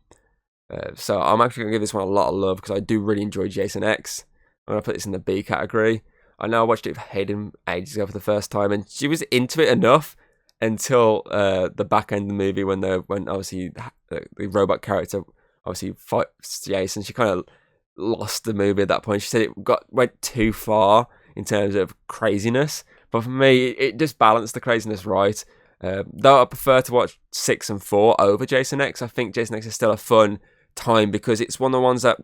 So I'm actually going to give this one a lot of love because I do really enjoy Jason X. I'm going to put this in the B category. I know I watched it with Hayden ages ago for the first time, and she was into it enough until the back end of the movie when obviously the robot character obviously fights Jason. She kind of lost the movie at that point. She said it went too far in terms of craziness, but for me, it just balanced the craziness right. Though I prefer to watch 6 and 4 over Jason X, I think Jason X is still a fun time because it's one of the ones that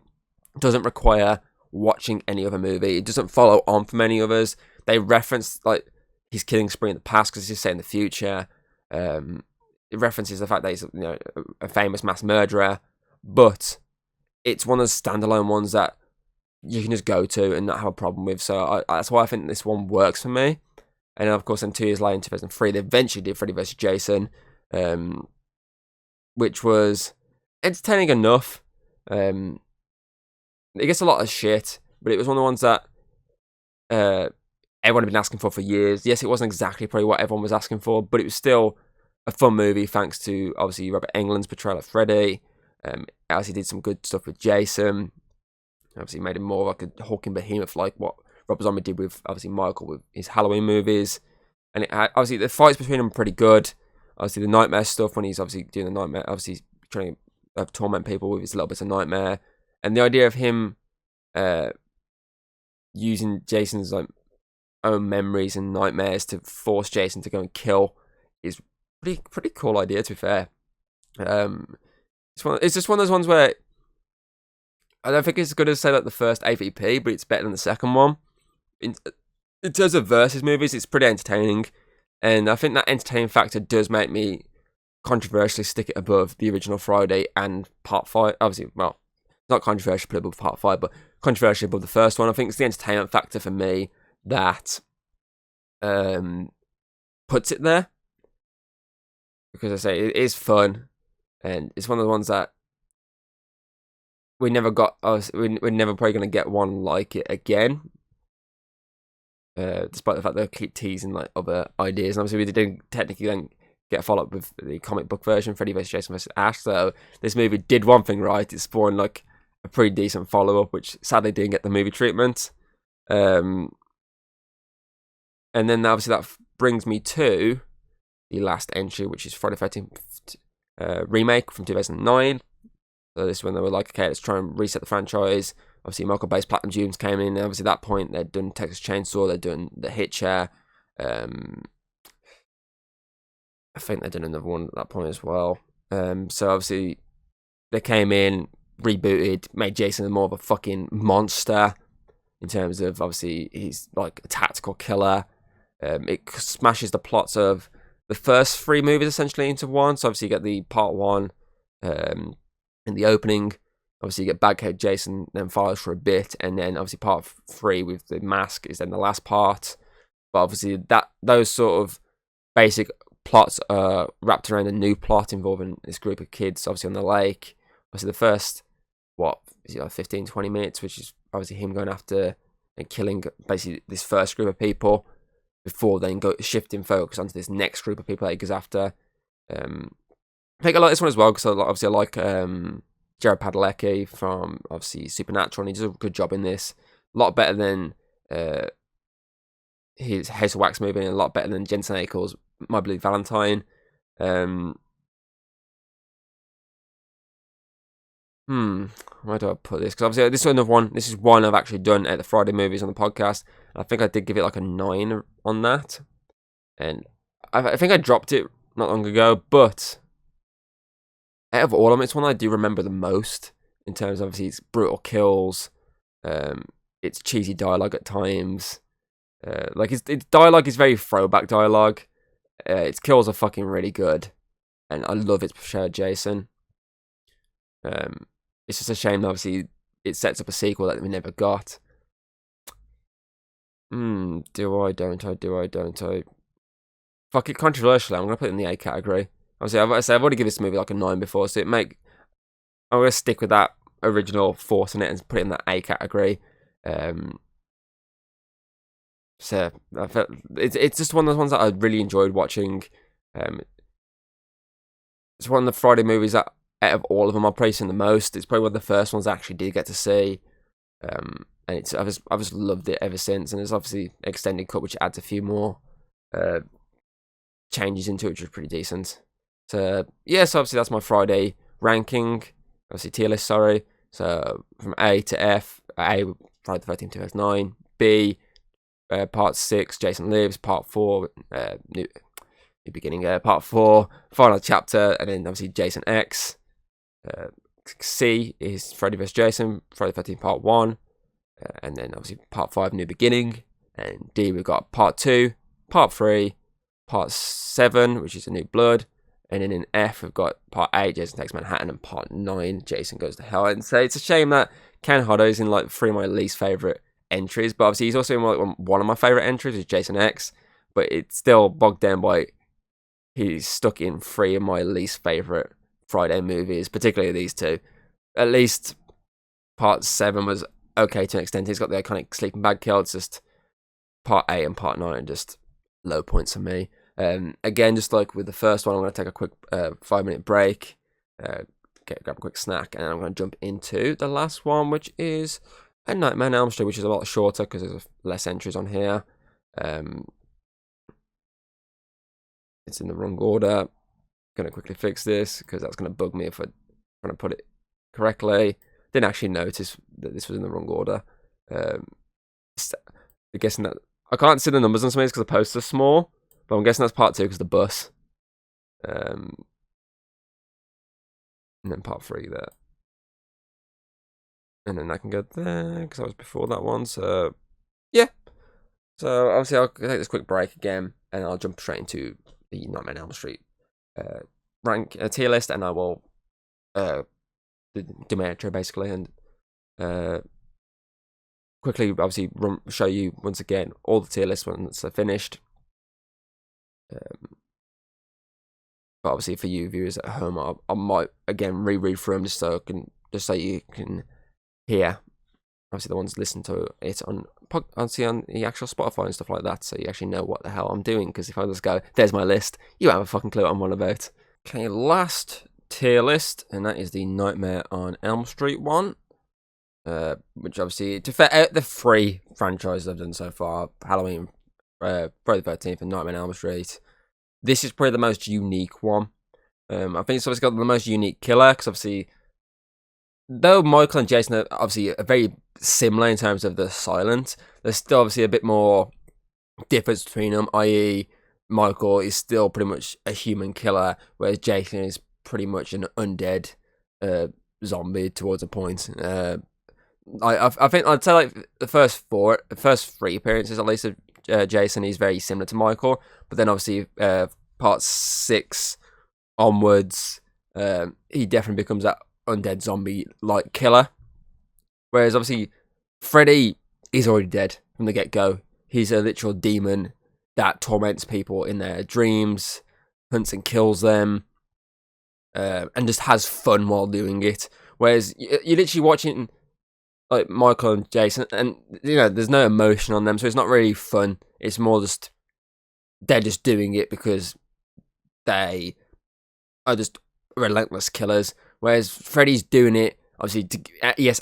doesn't require watching any other movie. It doesn't follow on from any others. They reference like he's killing Spree in the past because he's set in the future. It references the fact that he's a famous mass murderer, but it's one of those standalone ones that you can just go to and not have a problem with. So that's why I think this one works for me. And then, of course, then 2 years later, in 2003, they eventually did Freddy vs. Jason, which was entertaining enough. It gets a lot of shit, but it was one of the ones that everyone had been asking for years. Yes, it wasn't exactly probably what everyone was asking for, but it was still a fun movie thanks to, obviously, Robert Englund's portrayal of Freddy. Obviously did some good stuff with Jason. Obviously made him more like a hulking behemoth like what Rob Zombie did with, obviously, Michael with his Halloween movies. And obviously the fights between them are pretty good. Obviously the nightmare stuff when he's obviously doing the nightmare, obviously trying to torment people with his little bits of nightmare. And the idea of him using Jason's like own memories and nightmares to force Jason to go and kill is pretty cool idea, to be fair. It's just one of those ones where I don't think it's as good as, say, like the first AVP, but it's better than the second one. In terms of versus movies, it's pretty entertaining. And I think that entertaining factor does make me controversially stick it above the original Friday and Part 5. Obviously, well, not controversial, put it above Part 5, but controversially above the first one. I think it's the entertainment factor for me that puts it there. Because I say, it is fun. And it's one of the ones that we never got. We're never probably going to get one like it again. Despite the fact they keep teasing like other ideas, and obviously we didn't technically then get a follow up with the comic book version, Freddy vs. Jason vs. Ash. So this movie did one thing right. It spawned like a pretty decent follow up, which sadly didn't get the movie treatment. And then obviously that brings me to the last entry, which is Friday the 13th remake from 2009. So this is when they were like, okay, let's try and reset the franchise. Obviously, Michael Bay's Platinum Dunes came in. And obviously, at that point, they'd done Texas Chainsaw. They're doing The Hitcher. I think they'd done another one at that point as well. So obviously, they came in, rebooted, made Jason more of a fucking monster in terms of, obviously, he's like a tactical killer. It smashes the plots of the first 3 movies essentially into one. So obviously, you get the part 1 in the opening. Obviously, you get Baghead Jason, then follows for a bit, and then obviously part 3 with the mask is then the last part. But obviously, those sort of basic plots are wrapped around a new plot involving this group of kids, obviously on the lake. Obviously, the first 15, 20 minutes, which is obviously him going after and killing basically this first group of people before then shifting focus onto this next group of people that he goes after. I think I like this one as well because obviously I like Jared Padalecki from obviously Supernatural, and he does a good job in this. A lot better than his House of Wax movie, and a lot better than Jensen Ackles' My Bloody Valentine. Where do I put this? Because obviously this is another one. This is one I've actually done at the Friday movies on the podcast. I think I did give it like a 9 on that, and I think I dropped it not long ago, but out of all of them, it's one I do remember the most in terms of obviously its brutal kills, its cheesy dialogue at times. Like its dialogue is very throwback dialogue. Its kills are fucking really good, and I love its portrayal of Jason. It's just a shame that obviously it sets up a sequel that we never got. Do I, don't I? Fuck it, controversially, I'm gonna put it in the A category. Obviously, I've already given this movie like a 9 before, so I'm gonna stick with that original thought on it and put it in that A category. So I felt it's just one of those ones that I really enjoyed watching. It's one of the Friday movies that out of all of them I've probably seen the most. It's probably one of the first ones I actually did get to see. And I've just loved it ever since. And there's obviously extended cut which adds a few more changes into it, which is pretty decent. So yeah, so obviously that's my Friday ranking. Obviously tier list, sorry. So from A to F, A Friday the 13th 2009, B Part 6 Jason Lives, Part 4 new beginning, Part 4 final chapter, and then obviously Jason X. C is Freddy vs Jason, Friday the 13th Part 1, and then obviously Part 5 New Beginning, and D we've got Part 2, Part 3, Part 7 which is A New Blood, and then in F we've got Part 8 Jason Takes Manhattan, and Part 9 Jason Goes to Hell. And so it's a shame that Ken Hodder's in like 3 of my least favourite entries, but obviously he's also in like one of my favourite entries is Jason X, but it's still bogged down by he's stuck in 3 of my least favourite Friday movies, particularly these two. At least Part 7 was okay to an extent. He's got the iconic sleeping bag kill. It's just Part 8 and Part 9 just low points for me. Again, just like with the first one, I'm going to take a quick 5-minute break, grab a quick snack, and then I'm going to jump into the last one, which is A Nightmare on Elm Street, which is a lot shorter because there's less entries on here. It's in the wrong order. Going to quickly fix this because that's going to bug me if I'm trying to put it correctly. Didn't actually notice that this was in the wrong order. I'm guessing that I can't see the numbers on some of these because the posts are small, but I'm guessing that's Part 2 because the bus. And then Part 3 there. And then I can go there because I was before that one. So yeah. So obviously I'll take this quick break again, and I'll jump straight into the Nightmare on Elm Street rank tier list, and I will do my intro basically, and quickly obviously show you once again all the tier list once they're finished. But obviously for you viewers at home, I might again reread through them just so you can hear. Obviously the ones listen to it on the actual Spotify and stuff like that, so you actually know what the hell I'm doing. Because if I just go, there's my list, you have a fucking clue what I'm on about. Okay, last tier list, and that is the Nightmare on Elm Street one. Which obviously, out the 3 franchises I've done so far, Halloween, Friday the 13th, and Nightmare on Elm Street, this is probably the most unique one. I think it's obviously got the most unique killer, because obviously, though Michael and Jason are obviously very similar in terms of the silent, there's still obviously a bit more difference between them, i.e. Michael is still pretty much a human killer, whereas Jason is pretty much an undead zombie towards a point. I think I'd say like the first 3 appearances at least of Jason is very similar to Michael, but then obviously Part 6 onwards, he definitely becomes that undead zombie like killer, whereas obviously Freddy is already dead from the get-go. He's a literal demon that torments people in their dreams, hunts and kills them, and just has fun while doing it. Whereas you're literally watching like Michael and Jason, and there's no emotion on them, so it's not really fun. It's more just they're just doing it because they are just relentless killers. Whereas Freddy's doing it obviously to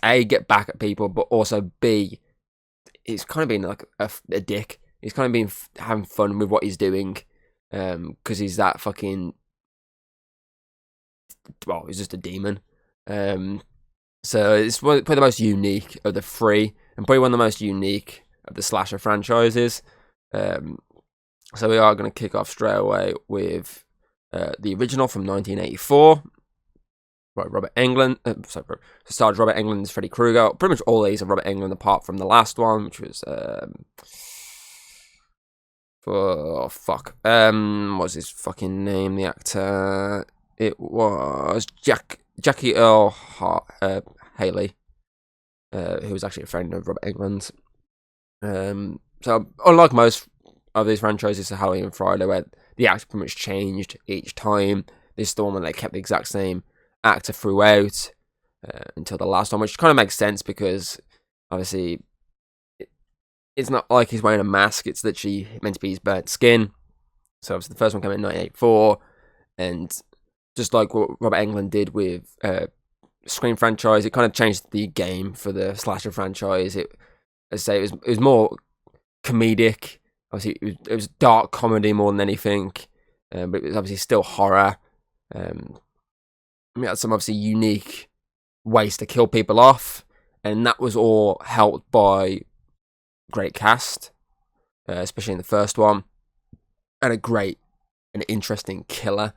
A, get back at people, but also B, he's kind of being like a dick. He's kind of been having fun with what he's doing, because he's that fucking, well, he's just a demon. So it's probably the most unique of the 3, and probably one of the most unique of the slasher franchises. So we are going to kick off straight away with the original from 1984. Right, Robert Englund. Starred Robert Englund as Freddy Krueger. Pretty much all these are Robert Englund, apart from the last one, which was what's his fucking name? The actor. It was Jackie Earl Haley, who was actually a friend of Robert Englund's. So unlike most of these franchises, the Halloween and Friday, where the actor pretty much changed each time, this is the one where they kept the exact same actor throughout until the last one, which kind of makes sense because obviously it's not like he's wearing a mask, it's literally meant to be his burnt skin. So obviously the first one came in 1984, and just like what Robert Englund did with Scream franchise, it kind of changed the game for the slasher franchise. It was more comedic. Obviously, it was dark comedy more than anything, but it was obviously still horror. We had some obviously unique ways to kill people off, and that was all helped by great cast, especially in the first one, and a great and interesting killer.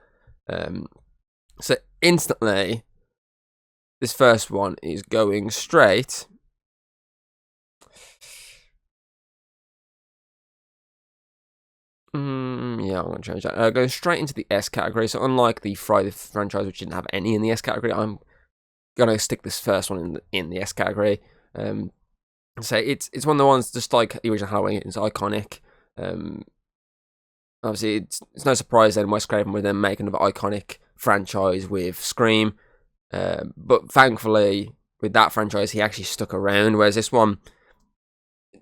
So instantly, this first one is going straight. Yeah, I'm going to change that. Going straight into the S category. So unlike the Friday franchise, which didn't have any in the S category, I'm going to stick this first one in the S category. So it's one of the ones, just like the original Halloween, it's iconic. Obviously, it's no surprise then Wes Craven would then make another iconic franchise with Scream. But thankfully, with that franchise, he actually stuck around, whereas this one,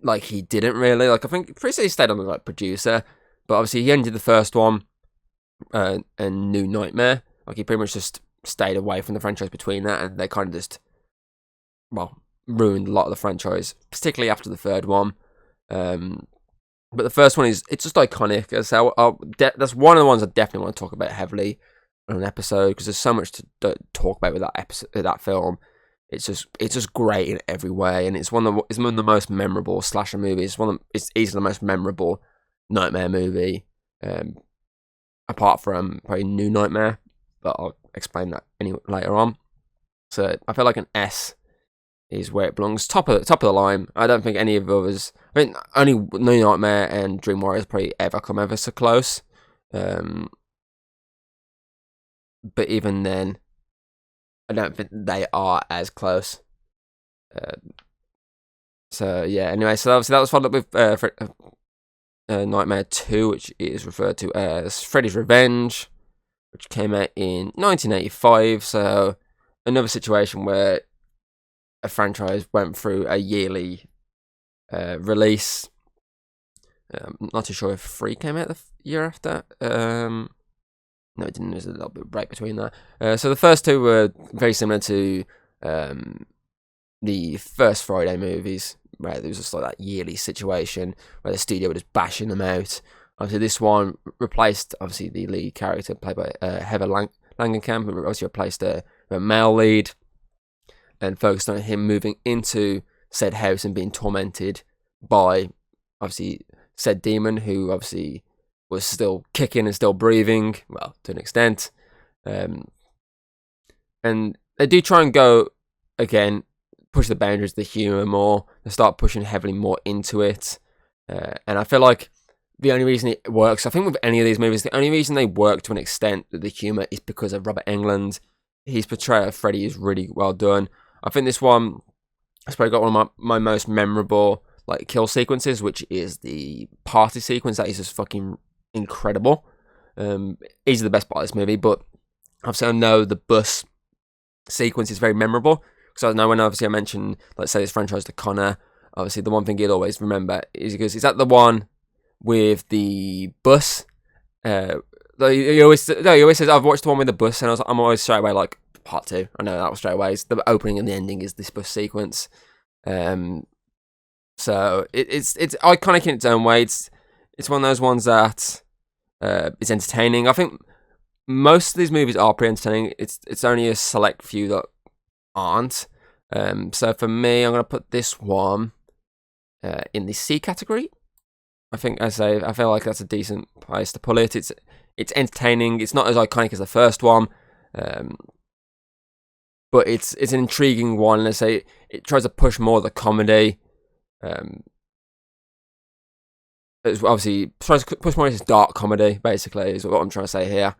like, he didn't really. Like, I think pretty he stayed on the like producer, but obviously he ended the first one and New Nightmare. Like, he pretty much just stayed away from the franchise between that, and they kind of just, well, ruined a lot of the franchise, particularly after the third one. But the first one it's just iconic. So that's one of the ones I definitely want to talk about heavily on an episode, because there's so much to talk about with that film. It's just great in every way, and it's one of the most memorable slasher movies. It's easily the most memorable Nightmare movie, apart from probably New Nightmare, but I'll explain that later on. So I feel like an S is where it belongs, top of the line. I don't think any of the others. I mean, only New Nightmare and Dream Warriors probably come ever so close. But even then, I don't think they are as close. So yeah. Anyway, so obviously that was followed up with Nightmare 2, which is referred to as Freddy's Revenge, which came out in 1985. So another situation where a franchise went through a yearly release. Not too sure if 3 came out the year after. No, it didn't. There's a little bit of break between that. So the first two were very similar to the first Friday movies, where there was just like that yearly situation where the studio were just bashing them out. Obviously, this one replaced obviously the lead character played by Heather Langenkamp, who obviously replaced a male lead, and focused on him moving into said house and being tormented by obviously said demon, who obviously was still kicking and still breathing, well, to an extent. And they do try and go, again, push the boundaries of the humour more. They start pushing heavily more into it. And I feel like the only reason it works, I think with any of these movies, the only reason they work to an extent with the humour is because of Robert Englund. His portrayal of Freddy is really well done. I think this one has probably got one of my most memorable like kill sequences, which is the party sequence. That is just fucking incredible. Easily the best part of this movie, but obviously I know the bus sequence is very memorable, because I know when obviously I mentioned, let's say, this franchise to Connor, obviously the one thing he'd always remember is because is that the one with the bus. He always says, I've watched the one with the bus, and I'm always straight away like, part 2. I know that was straight away. The opening and the ending is this bus sequence. So it's iconic in its own way. It's one of those ones that is entertaining. I think most of these movies are pretty entertaining. It's only a select few that aren't. So for me, I'm going to put this one in the C category. I think I feel like that's a decent place to pull it. It's entertaining. It's not as iconic as the first one, but it's an intriguing one. I say it tries to push more of the comedy. It's obviously tries to push more of this dark comedy. Basically, is what I'm trying to say here.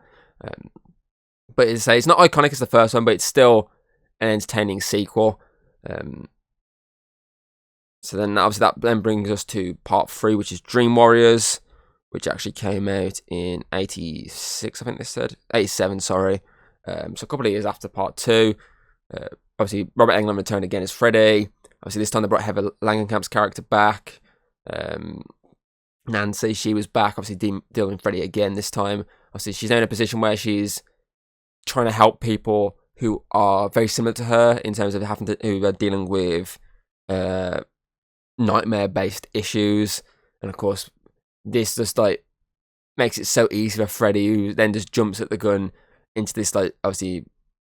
But it's not iconic as the first one, but it's still an entertaining sequel. So then, obviously, that then brings us to part 3, which is Dream Warriors, which actually came out in 86, I think they said. 87, sorry. So a couple of years after part 2. Obviously, Robert Englund returned again as Freddy. Obviously, this time they brought Heather Langenkamp's character back. Nancy, she was back, obviously dealing with Freddy again this time. Obviously, she's now in a position where she's trying to help people who are very similar to her in terms of who are dealing with nightmare-based issues. And of course, this just makes it so easy for Freddy, who then just jumps at the gun into this obviously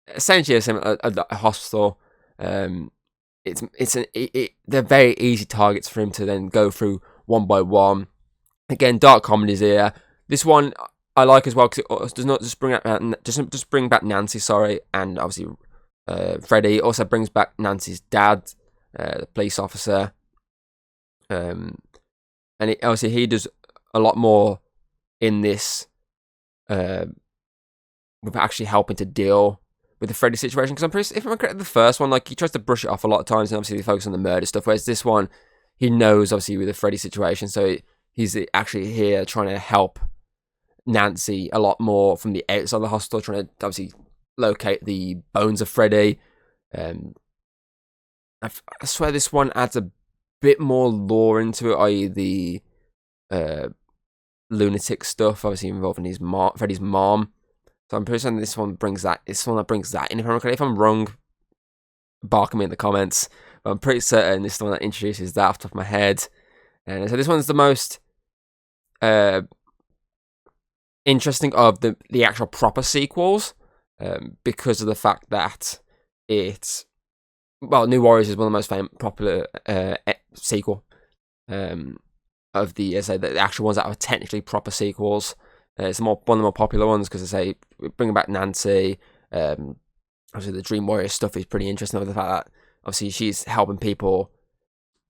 essentially a hospital. They're very easy targets for him to then go through one by one. Again, dark comedies here. This one I like as well because it does not just bring back Nancy, sorry, and obviously Freddy. It also brings back Nancy's dad, the police officer, and obviously he does a lot more in this with actually helping to deal with the Freddy situation. Because if I'm correct, the first one, he tries to brush it off a lot of times, and obviously they focus on the murder stuff. Whereas this one, he knows obviously with the Freddy situation, so he's actually here trying to help Nancy a lot more from the outside of the hospital, trying to obviously locate the bones of Freddy. I swear this one adds a bit more lore into it, i.e. the lunatic stuff, obviously involving Freddy's mom. So I'm pretty certain this one brings that. It's one that brings that in. If I'm wrong, bark at me in the comments. But I'm pretty certain this is the one that introduces that off the top of my head. And so this one's the most interesting of the actual proper sequels, because of the fact that New Warriors is one of the most popular sequel of the actual ones that are technically proper sequels. It's one of the more popular ones because bringing back Nancy. Obviously, the Dream Warrior stuff is pretty interesting with the fact that obviously she's helping people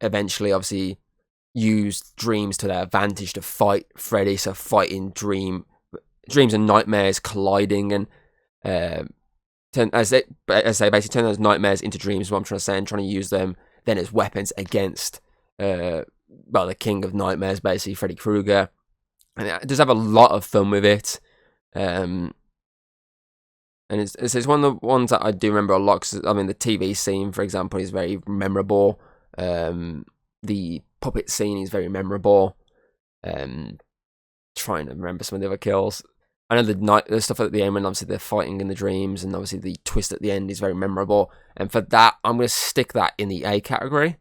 eventually obviously use dreams to their advantage to fight Freddy. So fighting dreams and nightmares colliding, and basically turn those nightmares into dreams. Is what I'm trying to say, and trying to use them then as weapons against the king of nightmares, basically Freddy Krueger. And it does have a lot of fun with it. And it's one of the ones that I do remember a lot. Cause, the TV scene, for example, is very memorable. The puppet scene is very memorable. Trying to remember some of the other kills. I know the stuff at the end when obviously they're fighting in the dreams, and obviously the twist at the end is very memorable. And for that, I'm going to stick that in the A category.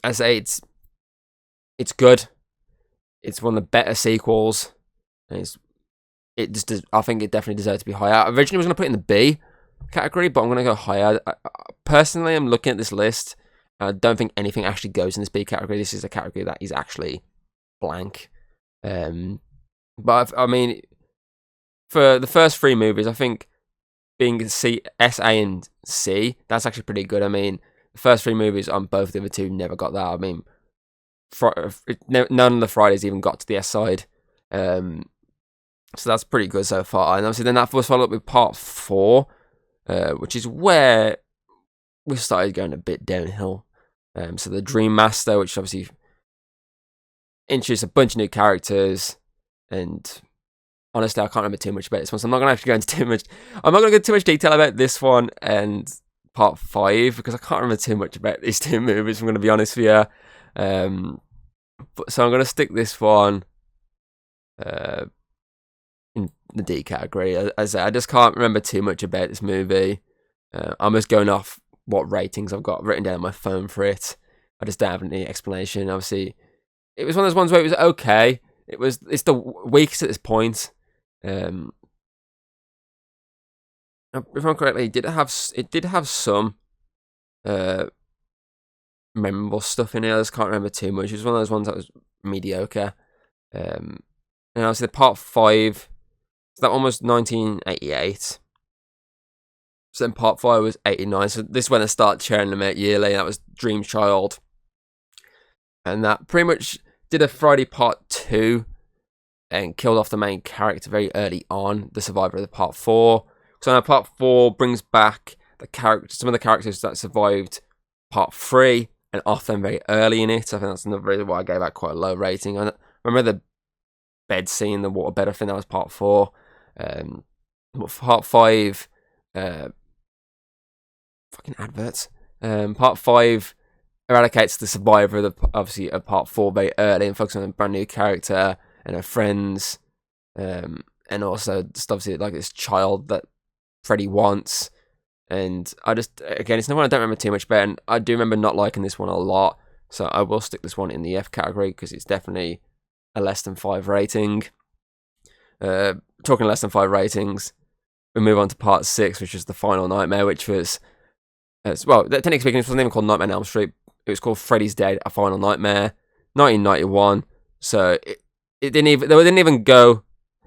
I say it's good. It's one of the better sequels. And I think it definitely deserves to be higher. I originally was going to put it in the B category, but I'm going to go higher. Personally, I'm looking at this list. I don't think anything actually goes in this B category. This is a category that is actually blank. But for the first 3 movies, I think being C, S, A, and C, that's actually pretty good. The first 3 movies on both the other 2 never got that. None of the Fridays even got to the S side. So that's pretty good so far. And obviously then that was followed up with part 4, which is where we started going a bit downhill. So the Dream Master, which obviously introduced a bunch of new characters, and honestly I can't remember too much about this one, so I'm not going to go into too much detail about this one and part 5, because I can't remember too much about these 2 movies, I'm going to be honest with you. So I'm going to stick this one in the D category. As I just can't remember too much about this movie. I'm just going off what ratings I've got written down on my phone for it. I just don't have any explanation. Obviously, it was one of those ones where it was okay. It's the weakest at this point. If I'm correctly, it did have some memorable stuff in it. I just can't remember too much. It was one of those ones that was mediocre. And obviously the part 5, so that one was 1988. So then part 5 was 89. So this is when I started churning them out yearly. That was Dream Child. And that pretty much did a Friday part 2 and killed off the main character very early on, the survivor of the part 4. So now part 4 brings back some of the characters that survived part 3 and off them very early in it. I think that's another reason why I gave that quite a low rating. I remember the bed scene, the waterbed, I think that was part 4. But part 5, fucking adverts. Part 5 eradicates the survivor of part 4 very early and focuses on a brand new character and her friends, and also just obviously like this child that Freddy wants. And I just, again, it's not one I don't remember too much about, and I do remember not liking this one a lot, so I will stick this one in the F category because it's definitely a less than 5 rating. Talking less than 5 ratings, we move on to part 6, which is The Final Nightmare, which was, well, technically speaking, it wasn't even called Nightmare on Elm Street. It was called Freddy's Dead: A Final Nightmare, 1991. So they didn't even go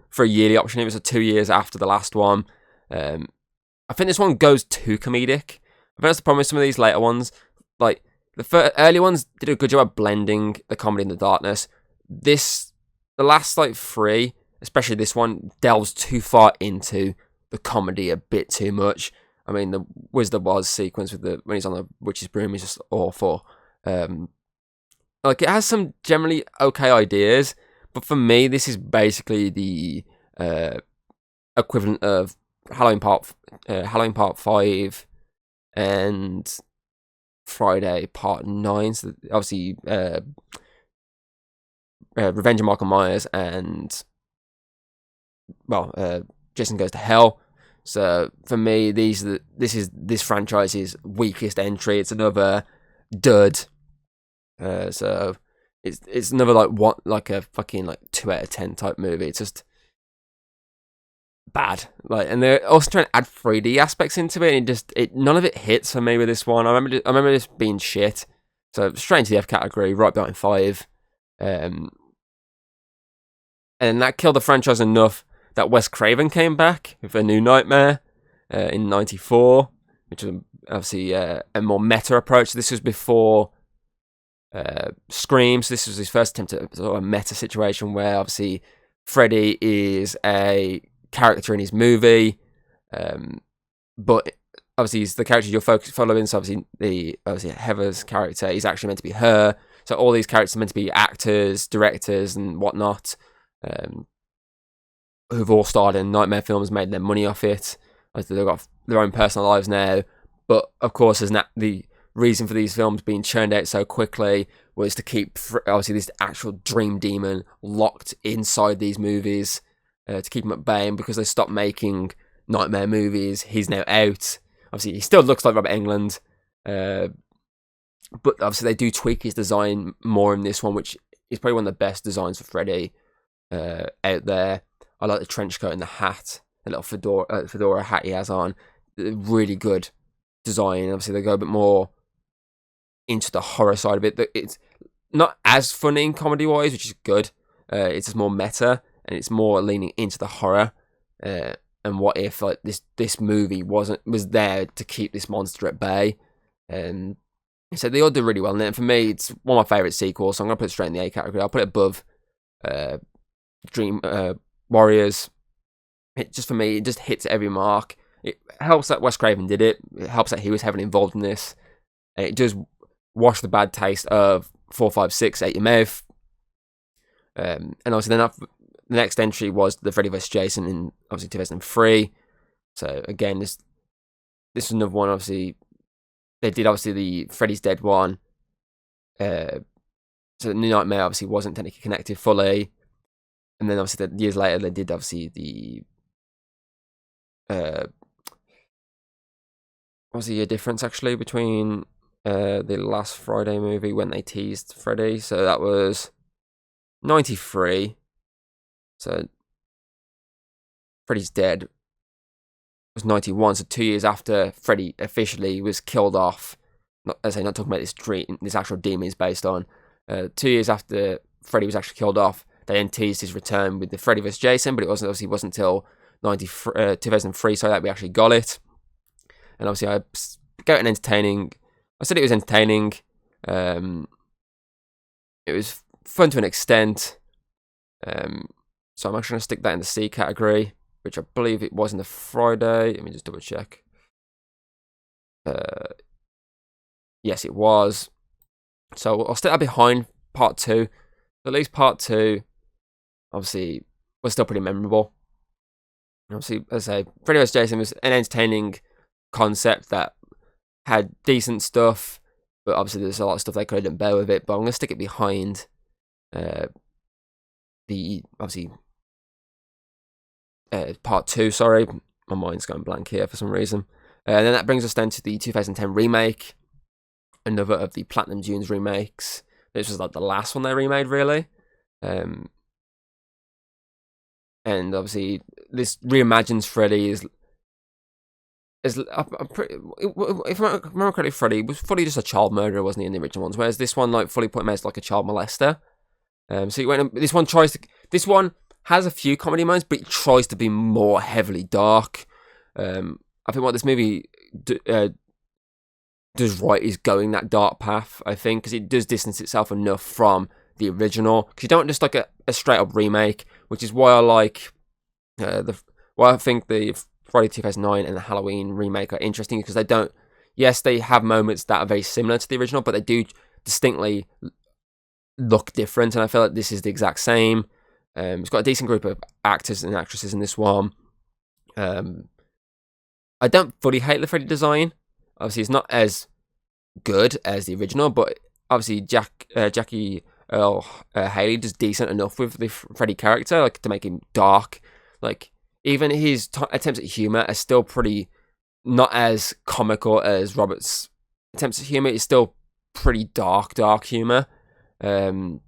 for a yearly option. It was 2 years after the last one. I think this one goes too comedic. I think that's the problem with some of these later ones. Like the early ones did a good job of blending the comedy and the darkness. The last like 3, especially this one, delves too far into the comedy a bit too much. I mean, the Wizard of Oz sequence when he's on the witch's broom is just awful. Like it has some generally okay ideas, but for me, this is basically the equivalent of Halloween Part 5 and Friday Part 9. So obviously, Revenge of Michael Myers and Jason Goes to Hell. So for me, this franchise's weakest entry. It's another dud. So it's another like a fucking 2 out of 10 type movie. It's just bad. And they're also trying to add 3D aspects into it, and none of it hits for me with this one. I remember this being shit. So straight into the F category, right behind 5. And that killed the franchise enough that Wes Craven came back with a new Nightmare in '94, which was obviously a more meta approach. This was before Scream, so this was his first attempt at sort of a meta situation where obviously Freddy is a character in his movie, but obviously he's the character you're following. So obviously Heather's character is actually meant to be her. So all these characters are meant to be actors, directors, and whatnot, who've all starred in Nightmare films, made their money off it. They've got their own personal lives now. But of course, the reason for these films being churned out so quickly was to keep obviously this actual dream demon locked inside these movies, to keep him at bay. And because they stopped making Nightmare movies, he's now out. Obviously, he still looks like Robert Englund, but obviously they do tweak his design more in this one, which is probably one of the best designs for Freddy out there. I like the trench coat and the hat, the little fedora hat he has on. Really good design. Obviously, they go a bit more into the horror side of it. It's not as funny comedy-wise, which is good. It's just more meta, and it's more leaning into the horror. And what if this movie was there to keep this monster at bay? And so they all do really well. And for me, it's one of my favourite sequels, so I'm going to put it straight in the A category. I'll put it above Dream Warriors. For me, it just hits every mark. It helps that Wes Craven did it. It helps that he was heavily involved in this. And it does wash the bad taste of 4, 5, 6 out your mouth. And obviously then the next entry was the Freddy vs. Jason in obviously 2003. So again, this is another one. Obviously, they did obviously the Freddy's Dead one. So the New Nightmare obviously wasn't technically connected fully. And then obviously years later they did obviously the obviously a difference actually between the last Friday movie when they teased Freddy. So that was 93. So Freddy's Dead was 91. So 2 years after Freddy officially was killed off not as I say, not talking about this actual demon is based on. 2 years after Freddy was actually killed off, they then teased his return with the Freddy vs Jason, but it wasn't until 2003 that we actually got it. And obviously I got it entertaining. I said it was entertaining. It was fun to an extent. So I'm actually going to stick that in the C category, which I believe it was in the Friday. Let me just double check. Yes, it was. So I'll stick that behind part 2. At least part 2, obviously, was still pretty memorable. Obviously, as I say, Freddy vs Jason was an entertaining concept that had decent stuff, but obviously there's a lot of stuff they could have done better with it. But I'm going to stick it behind part 2. Sorry, my mind's going blank here for some reason. And then that brings us then to the 2010 remake, another of the Platinum Dunes remakes. This was like the last one they remade, really. And obviously, this reimagines Freddy is if I remember correctly, Freddy was fully just a child murderer, wasn't he, in the original ones? Whereas this one, like, fully put him as like a child molester. So this one has a few comedy moments, but it tries to be more heavily dark. I think what this movie does right is going that dark path, I think, because it does distance itself enough from the original. Because you don't just like a straight up remake, which is why I like why I think the Friday 2009 and the Halloween remake are interesting, because they don't. Yes, they have moments that are very similar to the original, but they do distinctly look different, and I feel like this is the exact same. It's got a decent group of actors and actresses in this one. I don't fully hate the Freddy design. Obviously, it's not as good as the original, but obviously Jackie Earle Haley does decent enough with the Freddy character, like, to make him dark. Like, even his attempts at humor are still pretty not as comical as Robert's attempts at humor. It's still pretty dark humor. But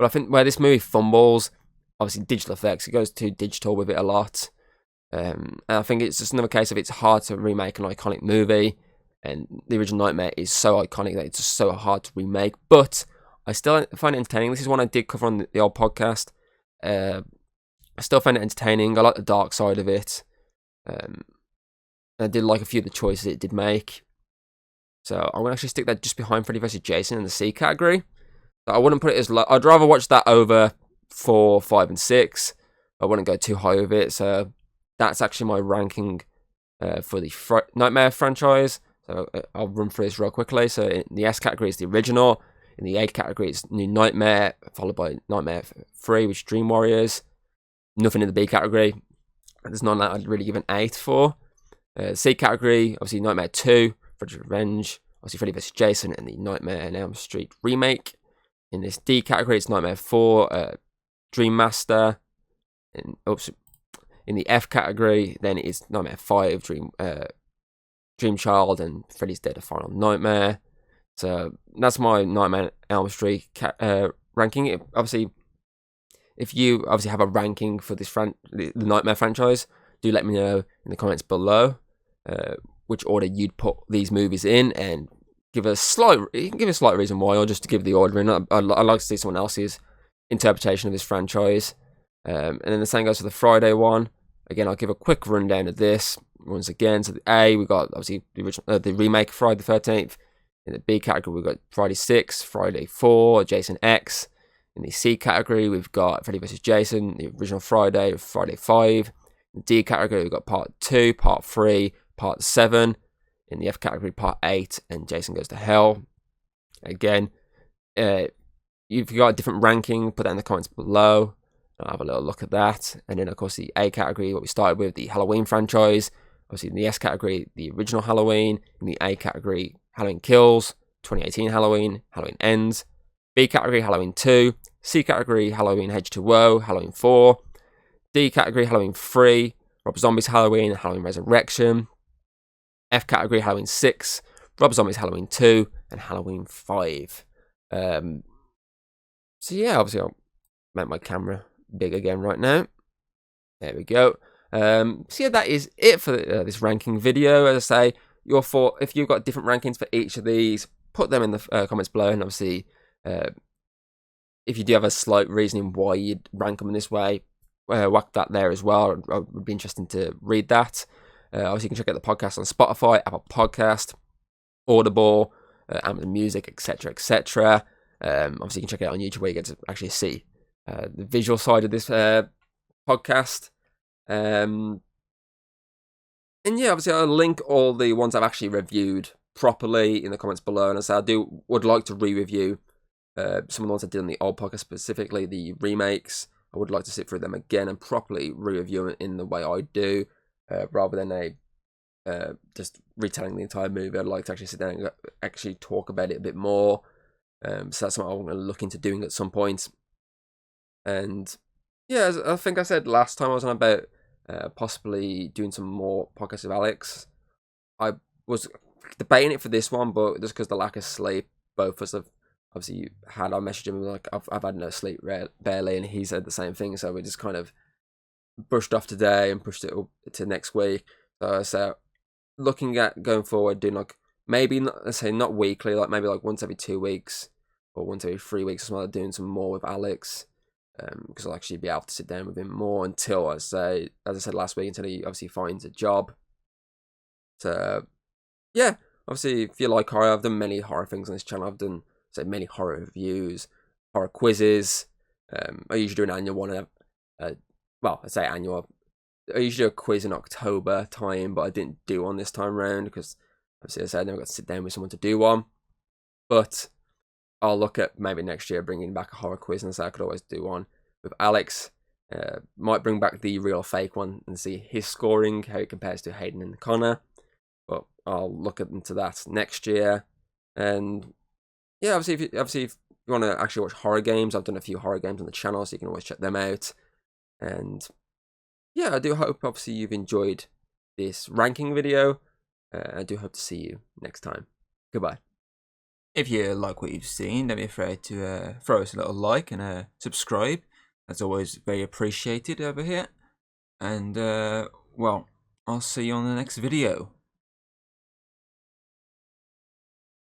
I think where this movie fumbles, obviously digital effects, it goes too digital with it a lot. And I think it's just another case of it's hard to remake an iconic movie, and the original Nightmare is so iconic that it's just so hard to remake. But I still find it entertaining. This is one I did cover on the old podcast. I still find it entertaining. I like the dark side of it. I did like a few of the choices it did make. So I'm going to actually stick that just behind Freddy vs. Jason in the C category. I wouldn't put it as low. I'd rather watch that over 4, 5, and 6. I wouldn't go too high with it. So that's actually my ranking for the Nightmare franchise. So I'll run through this real quickly. So in the S category is the original. In the A category it's New Nightmare, followed by Nightmare 3, which is Dream Warriors. Nothing in the B category. There's none that I'd really give an 8 for. C category, obviously Nightmare 2, Freddy's Revenge, obviously Freddy vs. Jason, and the Nightmare on Elm Street remake. In this D category, it's Nightmare 4, Dream Master. In the F category, then it's Nightmare 5, Dream Child, and Freddy's Dead: A Final Nightmare. So that's my Nightmare on Elm Street ranking. Obviously, if you obviously have a ranking for this the Nightmare franchise, do let me know in the comments below which order you'd put these movies in, and give a slight reason why, or just to give the ordering. I'd like to see someone else's interpretation of this franchise. And then the same goes for the Friday one. Again, I'll give a quick rundown of this once again. So the A, we got obviously the original, the remake Friday the 13th. In the B category, we've got Friday 6, Friday 4, Jason X. In the C category, we've got Freddy vs. Jason, the original Friday 5. In the D category, we've got Part 2, Part 3, Part 7. In the F category, Part 8, and Jason Goes to Hell. Again, you've got a different ranking, put that in the comments below. I'll have a little look at that. And then, of course, the A category, what we started with, the Halloween franchise. Obviously, in the S category, the original Halloween. In the A category, Halloween Kills. 2018 Halloween, Halloween Ends. B category, Halloween 2. C category, Halloween H2O, Halloween 4. D category, Halloween 3. Rob Zombie's Halloween, Halloween Resurrection. F category, Halloween 6. Rob Zombie's Halloween 2. And Halloween 5. So yeah, obviously I'll make my camera big again right now. There we go. So yeah, that is it for this ranking video. As I say, your thought. If you've got different rankings for each of these, put them in the comments below. And obviously, if you do have a slight reasoning why you'd rank them in this way, whack that there as well. It would be interesting to read that. Obviously, you can check out the podcast on Spotify, Apple Podcast, Audible, Amazon Music, etc., etc. Obviously, you can check it out on YouTube where you get to actually see the visual side of this podcast. And yeah, obviously, I'll link all the ones I've actually reviewed properly in the comments below. And as I said, would like to re-review some of the ones I did on the old podcast, specifically the remakes. I would like to sit through them again and properly re-review them in the way I do, rather than just retelling the entire movie. I'd like to actually sit down and actually talk about it a bit more. So that's something I'm going to look into doing at some point. And yeah, as I think I said last time I was on about possibly doing some more podcasts with Alex. I was debating it for this one, but just because the lack of sleep, both of us have obviously had. I messaged him like, I've had no sleep barely, and he said the same thing. So we just kind of brushed off today and pushed it up to next week. So looking at going forward, doing like maybe let's say not weekly, like maybe like once every 2 weeks or once every 3 weeks or something, doing some more with Alex. Because I'll actually be able to sit down with him more until, as I said last week, until he obviously finds a job. So yeah, obviously if you like horror, I've done many horror things on this channel. I've done many horror reviews, horror quizzes. I usually do an annual one. Well, I say annual. I usually do a quiz in October time, but I didn't do one this time around because obviously as I said, I never got to sit down with someone to do one. But I'll look at maybe next year bringing back a horror quiz, and so I could always do one with Alex. Might bring back the real fake one and see his scoring, how it compares to Hayden and Connor. But I'll look into that next year. And yeah, obviously if you want to actually watch horror games, I've done a few horror games on the channel, so you can always check them out. And yeah, I do hope obviously you've enjoyed this ranking video. I do hope to see you next time. Goodbye. If you like what you've seen, don't be afraid to throw us a little like and subscribe. That's always very appreciated over here. And, well, I'll see you on the next video.